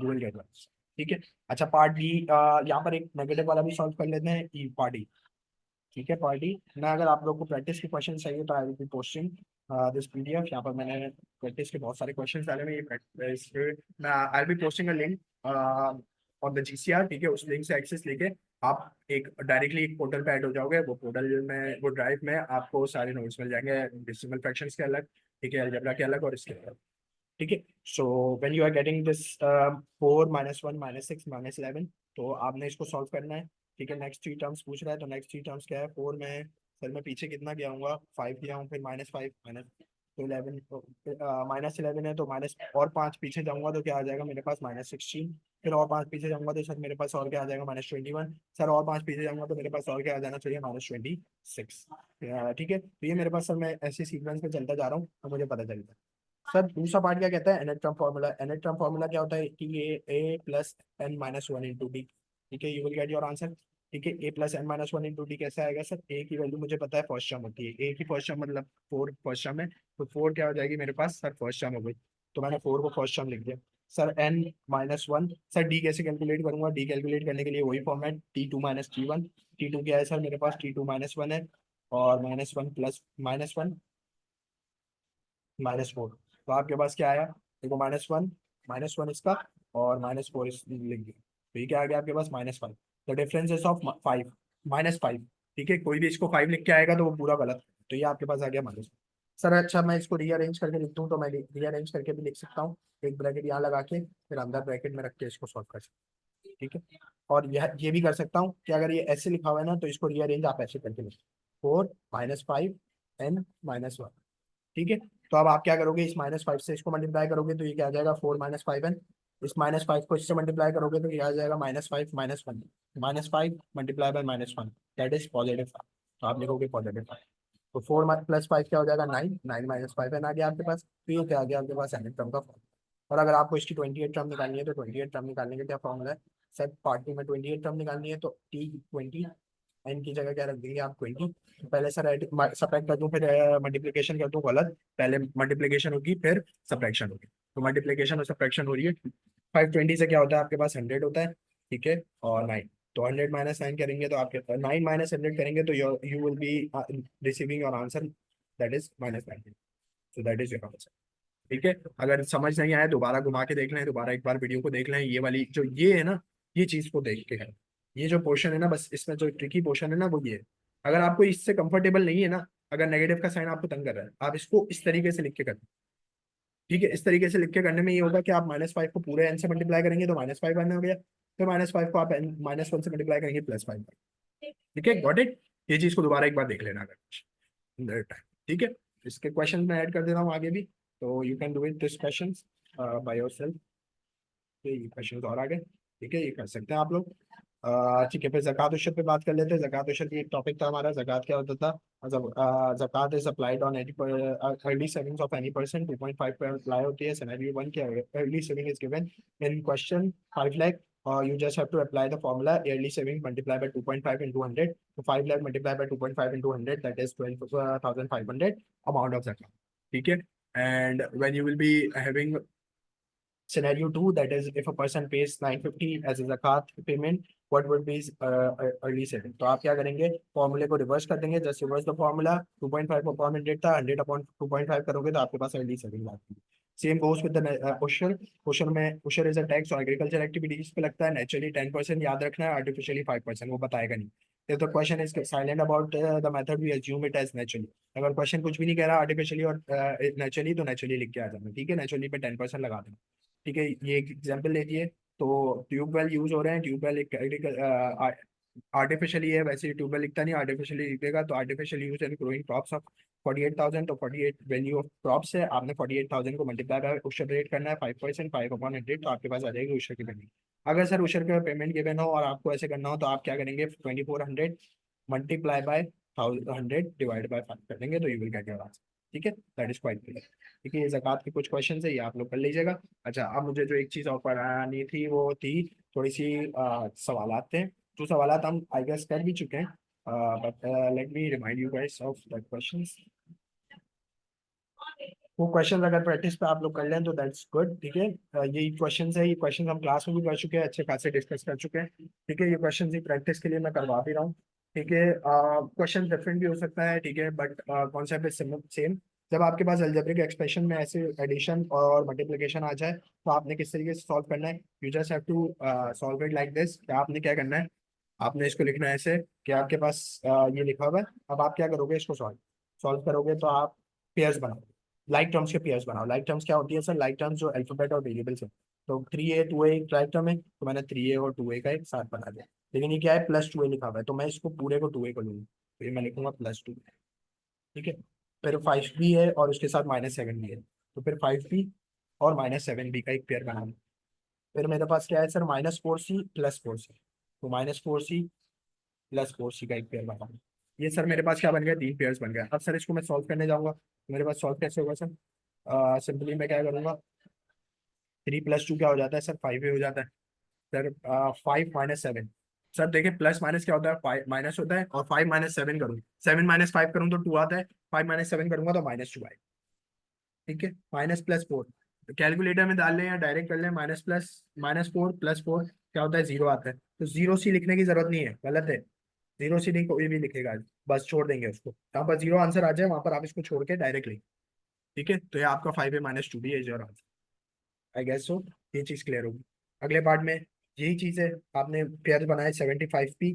गूगल के पास, ठीक है। अच्छा पार्ट डी, यहाँ पर एक नेगेटिव वाला भी सॉल्व कर लेते हैं, ई पार्ट ई, ठीक है। पार्टी मैं, अगर आप लोग को प्रैक्टिस के क्वेश्चन चाहिए तो आई will be posting this PDF. यहाँ पर मैंने प्रैक्टिस के बहुत सारे क्वेश्चन डाले हुए हैं, ये प्रैक्टिस मैं I will be posting a link on the GCR, ठीक है। उस लिंक से एक्सेस लेके आप एक डायरेक्टली एक पोर्टल पे ऐड हो जाओगे। वो पोर्टल में, वो ड्राइव में आपको सारे नोट्स मिल जाएंगे, डेसिमल फ्रैक्शंस के अलग, ठीक है, अलजेब्रा के अलग और इसके अलग, ठीक है। So when you are getting this 4 - 1 - 6 - 11, तो आपने इसको सॉल्व करना है, ठीक है। नेक्स्ट 3 टर्म्स पूछ रहा है, तो नेक्स्ट 3 टर्म्स क्या है? 4 में सर मैं पीछे कितना गया हूँ? 5 गया हूँ, फिर -5 माइनस, तो 11, -11 है, तो माइनस और 5 पीछे जाऊंगा तो क्या आ जाएगा मेरे पास? -16। फिर और 5 पीछे जाऊंगा तो सर मेरे पास और क्या आ जाएगा? -21। सर और 5 पीछे जाऊंगा तो मेरे पास और क्या आ जाना चाहिए? -26, ठीक है। तो ये मेरे पास सर, मैं ऐसे सीक्वेंस में चलता जा रहा हूँ तो मुझे पता चलता है। सर दूसरा पार्ट क्या कहता है? nth term formula. nth term formula क्या होता है कि ये a + n - 1 × d, ठीक है, you will get your answer, ठीक है। a + n - 1 × d कैसे आएगा सर? a की वैल्यू मुझे पता है फर्स्ट टर्म होती है, a की फर्स्ट टर्म मतलब 4 फर्स्ट टर्म है, तो 4 क्या हो जाएगी मेरे पास? सर फर्स्ट टर्म हो गई, तो मैंने 4 को फर्स्ट टर्म लिख दिया। Sir n-1। सर डी कैसे कैलकुलेट करूंगा? डी कैलकुलेट करने के लिए वही format, T2 minus T1। T2 क्या है सर मेरे पास? T2 -1 है, और -1 प्लस -1 -4। तो आपके पास क्या आया? देखो -1 इसका, और -4 इस लिख दिया, तो ये क्या आ गया आपके पास? -5। The difference is of 5, -5। ठीक है, कोई भी इसको 5 लिख के आएगा तो वो पूरा गलत, तो ये आपके पास आ गया -। सर अच्छा, मैं इसको रीअरेंज करके लिख दूं तो मैं रीअरेंज करके भी लिख सकता हूँ, एक ब्रैकेट यहाँ लगा के फिर अंदर ब्रैकेट में रख के इसको सॉल्व कर सकता हूँ। ठीक है, और यह ये भी कर सकता हूँ कि अगर ये ऐसे लिखा हुआ है ना, तो इसको रीअरेंज आप ऐसे करके लिख, 4 -5 n-1। ठीक है, तो अब आप क्या करोगे? इस -5 से इसको मल्टीप्लाई करोगे तो ये क्या आ जाएगा? 4 -5n। इस -5 को इससे मल्टीप्लाई करोगे तो ये आ जाएगा -5 -1। -5 multiply by -1, that is positive 5। तो आप लिखोगे पॉजिटिव 5। तो 4 + 5 क्या हो जाएगा? 9। 9 -5n आ गया आपके पास, तो ये क्या आ गया आपके पास? nth टर्म का फॉर्म। और अगर आपको इसकी 28 टर्म निकालनी है तो 28 टर्म निकालने का क्या फॉर्मूला है? सेट पार्टी में 28 टर्म निकालनी है तो T20, एन की जगह क्या रख देंगे आप? 20। पहले सब्ट्रैक्ट कर दूं फिर मल्टीप्लिकेशन कर दूं? गलत, पहले मल्टीप्लिकेशन होगी फिर सब्ट्रैक्शन होगी। तो मल्टीप्लिकेशन और सब्ट्रैक्शन हो रही है। 520 से क्या होता है आपके पास? 100 होता है। ठीक है, और 9, तो 100 - 9 करेंगे तो आपके 9 - 100 करेंगे तो you will be receiving your answer, that is -90। So that is your answer. ठीक है, अगर समझ नहीं आया दोबारा घुमा के देख लें, दोबारा एक बार वीडियो को देख लें, ये वाली जो ये है ना, ये चीज को देख के है। ये जो पोर्शन है ना, बस इसमें जो ट्रिकी पोर्शन है ना वो ये है। अगर आपको इससे कंफर्टेबल नहीं है ना, अगर नेगेटिव का साइन आपको तंग कर रहा है, आप इसको इस तरीके से लिख के कर। ठीक है, इस तरीके से लिख के करने में ये होगा कि आप -5 को पूरे एन से मल्टीप्लाई करेंगे तो -5 आना हो गया, फिर -5 को आप -1 से मल्टीप्लाई करेंगे +5। ठीक है, गॉट इट। ये चीज को दोबारा एक बार देख लेना अगर टाइम। ठीक है, इसके क्वेश्चन मैं ऐड कर दे रहा हूँ आगे भी, तो you can do it this question by yourself. ये क्वेश्चन और आ गए। ठीक है, ये कर सकते हैं आप लोग। ठीक है, फिर ज़कात उशर पे बात कर लेते हैं। ज़कात उशर की एक टॉपिक था हमारा, ज़कात क्या होता था? ज़कात is applied on any yearly savings of any person. 2.5 पर अप्लाई होती है। सिनेरियो 1 क्या है? Yearly saving is given in question 5 lakh, you just have to apply the formula yearly saving multiply by 2.5 into 100, so 5 lakh multiply by 2.5 into 100, that is 12,500 amount of zakat. ठीक है, and when you will be having scenario 2, that is if a person pays 950 as a zakat payment, what would be his early saving? तो आप क्या करेंगे? फॉर्मूले को reverse कर देंगे, just reverse the formula. 2.5 upon 100 था, 100 अपॉन 2.5 करोगे तो आपके पास अर्ली सेविंग आती है। सेम गोस विद द उशर। उशर इज अ टैक्स और एग्रीकल्चर एक्टिविटीज पे लगता है। नेचुरली 10% याद रखना है, आर्टिफिशियली 5%, वो बताएगा नहीं। If the question is silent about the method, we assume it as naturally। अगर क्वेश्चन कुछ भी नहीं कह रहा आर्टिफिशियली और नेचुरली, तो नेचुरली लिख के आ जाना। ठीक है, नेचुरली पे 10% लगा देना। ठीक है, ये एक एग्जाम्पल लीजिए। तो ट्यूबवेल यूज हो रहे हैं, ट्यूबवेल एक आर्टिफिशियली है, वैसे ट्यूबवेल लिखता नहीं, आर्टिफिशियली लिखेगा तो artificial use and growing crops of 48,000। तो 48 वैल्यू ऑफ क्रॉप्स है, आपने 48,000 को मल्टीप्लाई बाय उशर रेट करना है 5%, 5/100, तो आपके पास आ जाएगी उशर की पेमेंट। अगर सर उशर का पेमेंट गिवन हो और आपको ऐसे करना हो तो आप क्या करेंगे? 2400 मल्टीप्लाई बाय 100 डिवाइड बाय 5 कर देंगे तो you will get your answer. ठीक है, दैट इज क्वाइट क्लियर। ठीक है, ये ज़कात के कुछ क्वेश्चन है, ये आप लोग कर लीजिएगा। अच्छा, अब मुझे जो एक चीज़ और पढ़ानी थी वो थी थोड़ी सी सवालात थे, जो सवालात हम आई गेस कर भी चुके हैं, but let me remind you guys of that questions. वो क्वेश्चन अगर प्रैक्टिस पे आप लोग कर लें तो दैट्स गुड। ठीक है, यही क्वेश्चन है, ये क्वेश्चन हम क्लास में भी कर चुके हैं, अच्छे खासे डिस्कस कर चुके हैं। ठीक है, ये क्वेश्चन ही प्रैक्टिस के लिए मैं करवा भी रहा हूँ। ठीक है, क्वेश्चन डिफरेंट भी हो सकता है। ठीक है, बट कॉन्सेप्ट इज सेम। जब आपके पास अलजेब्रिक एक्सप्रेशन में ऐसे एडिशन और मल्टीप्लिकेशन आ जाए तो आपने किस तरीके से सॉल्व करना है? You just have to solve it like this. आपने क्या करना है? आपने इसको लिखना है ऐसे कि आपके पास ये लिखा हुआ है। अब आप क्या करोगे? इसको सॉल्व सॉल्व करोगे तो आप पेयर्स बनाओ, लाइक टर्म्स के पेयर्स बनाओ। लाइक टर्म्स क्या होती है सर? लाइक टर्म्स जो अल्फाबेट और वेरिएबल्स है। तो 3a 2a एक लाइक टर्म है, तो मैंने 3a और 2a का एक साथ बना दिया। लेकिन ये क्या है? +2a लिखा हुआ है, तो मैं इसको पूरे को 2a को लूंगा, तो ये मैं लिखूंगा +2। ठीक है, फिर 5b है और उसके साथ -7 भी है, तो फिर 5b और -7b का एक पेयर बना। फिर मेरे पास क्या है सर? -4c +4c, तो -4c +4c का एक पेयर बना। ये सर मेरे पास क्या बन गया? 3 पेयर्स बन गया। अब सर इसको मैं सॉल्व करने जाऊंगा तो मेरे पास सॉल्व कैसे होगा सर? सिंपली मैं क्या करूंगा? 3 + 2 क्या हो जाता है सर? 5 हो जाता है सर। 5 -7। सर देखिए, प्लस माइनस क्या होता है? 5 माइनस होता है, और 5 -7 करूँ, 7 - 5 करूँ तो 2 आता है, 5 - 7 करूंगा तो -2 आएगा। ठीक है, -+4। कैलकुलेटर में डाल लें या डायरेक्ट कर लें, minus plus minus four plus four क्या होता है, जीरो आता है। तो जीरो सी लिखने की जरूरत नहीं है, गलत है। जीरो सी नहीं कोई भी लिखेगा, बस छोड़ देंगे उसको, जहाँ पर जीरो आंसर आ जाए वहां पर आप इसको छोड़ के डायरेक्ट लिखें। ठीक है, तो ये आपका 5a-2b है your answer. I guess so ये चीज क्लियर होगी। अगले पार्ट में यही चीज है, आपने पेयर बनाए 75p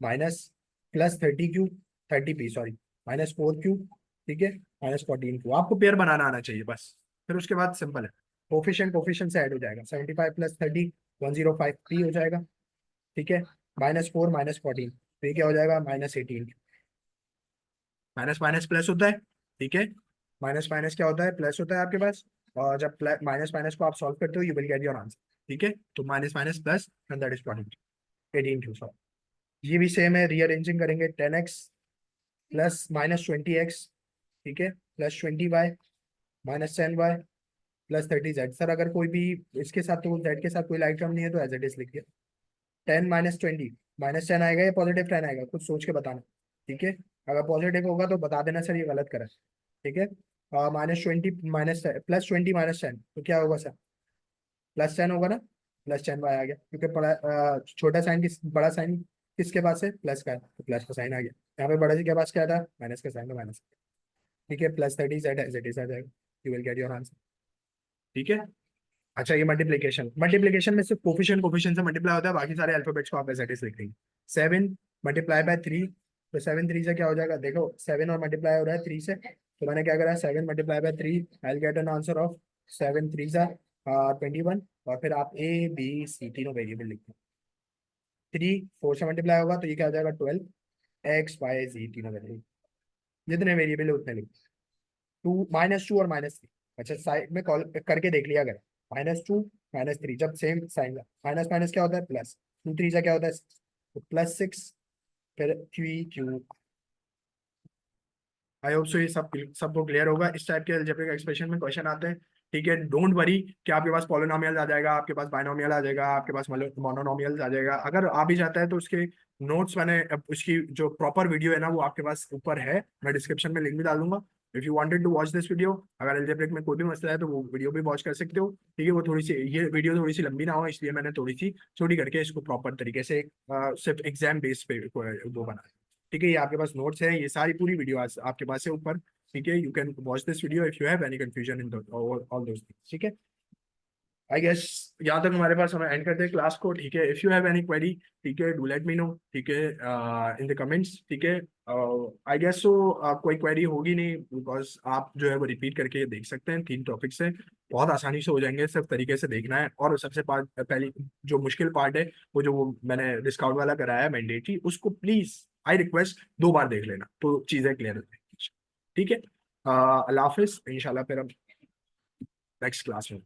minus plus 30q, 30p sorry, minus 4q, ठीक है, माइनस 14q। आपको पेयर बनाना आना चाहिए बस, फिर उसके बाद सिंपल है, कोफिशिएंट कोफिशिएंट से ऐड हो जाएगा। 75 प्लस 30 105p हो जाएगा, ठीक है, माइनस 4 माइनस 14, तो ये क्या हो जाएगा, माइनस 18। माइनस माइनस प्लस होता है, ठीक है, माइनस माइनस क्या होता है, प्लस होता है आपके पास। और जब माइनस माइनस को आप सॉल्व करते हो, you will get your answer. ठीक है, तो minus minus plus and that is 18 sorry. ये भी सेम है, रीअरेंजिंग करेंगे, 10x प्लस माइनस 20x, ठीक है, plus 20y minus 10y plus 30z। Sir अगर कोई भी इसके साथ, तो z के साथ कोई लाइक टर्म नहीं है तो एज इट इज लिखिए। 10 माइनस 20, माइनस 10 आएगा या पॉजिटिव 10 आएगा, कुछ सोच के बताना। ठीक है, अगर पॉजिटिव होगा तो बता देना सर ये गलत करा। ठीक है, माइनस 20 माइनस प्लस 20 माइनस 10 तो क्या होगा सर, प्लस 10 होगा ना, प्लस 10 y आ गया, क्योंकि छोटा साइन किस, बड़ा साइन किसके पास है, प्लस का है, तो प्लस का साइन आ गया। यहाँ पे बड़े जी के पास क्या था, माइनस का साइन, तो माइनस। ठीक है, plus 30z as it is आ जाएगा, you will get your answer. ठीक है, अच्छा ये मल्टीप्लीकेशन, मल्टीप्लीकेशन में सिर्फ कोफिशिएंट कोफिशिएंट से मल्टीप्लाई होता है, बाकी सारे अल्फाबेट्स को आप एज इट इज लिख देंगे। 7 मल्टीप्लाई बाय 3, तो 7 3 से क्या हो जाएगा, देखो 7 और मल्टीप्लाई हो रहा है 3 से, तो मैंने क्या करा, 7 multiply bye 3, I get an answer of 7 3 सा 21। और फिर आप ए बी सी तीनों वेरिएबल लिखते हैं। 3 4 से मल्टीप्लाई होगा तो ये क्या हो जाएगा, 12, एक्स वाई जी तीनों वेरिएबल, जितने वेरिएबल है उतने लिखते हैं। 2 -2 और -3, अच्छा साइड में कॉल करके देख लिया अगर, -2 -3 जब सेम साइन का, माइनस माइनस क्या होता है प्लस, 2 3 क्या होता है, तो प्लस 6, फिर 3q। आई होप सो ये सब सबको क्लियर होगा। इस टाइप के अलजेब्रिक एक्सप्रेशन में क्वेश्चन आते हैं। ठीक है, डोंट वरी कि आपके पास पॉलिनोमियल आ जाएगा, आपके पास बाइनोमियल आ जाएगा, आपके पास मोनोनोमियल आ जाएगा। अगर आ भी जाता है तो उसके नोट्स मैंने उसकी जो प्रॉपर वीडियो है ना, वो आपके पास ऊपर है, मैं डिस्क्रिप्शन में लिंक भी डाल दूंगा। If you wanted to watch this video, अगर अलजेब्रिक में कोई भी मसला है तो वो वीडियो भी वॉच कर सकते हो। ठीक है, वो थोड़ी सी, ये वीडियो थोड़ी सी लंबी ना हो इसलिए मैंने थोड़ी सी छोटी करके इसको प्रॉपर तरीके से सिर्फ एग्जाम बेस पे वो बना। ठीक है, ये आपके पास नोट्स है, ये सारी पूरी वीडियो आज आपके पास है ऊपर। ठीक है, you can watch this video if you have any confusion in all those things. ठीक है, आई गेस यहाँ तक हमारे पास, हमें एंड करते हैं क्लास को। ठीक है, if you have any query, ठीक है, डू लेट मी नो। ठीक है, इन द कमेंट्स। ठीक है, आई गेस सो कोई क्वेरी होगी नहीं, बिकॉज आप जो है वो रिपीट करके देख सकते हैं, 3 टॉपिक से बहुत आसानी से हो जाएंगे, सिर्फ तरीके से देखना है। और सबसे पहली जो मुश्किल पार्ट है, वो मैंने डिस्काउंट वाला कराया है मैंडेटरी, उसको प्लीज आई रिक्वेस्ट 2 बार देख लेना, तो चीजें क्लियर हो जाएंगी। ठीक है, अल्लाह हाफिज, इंशाल्लाह फिर हम नेक्स्ट क्लास में।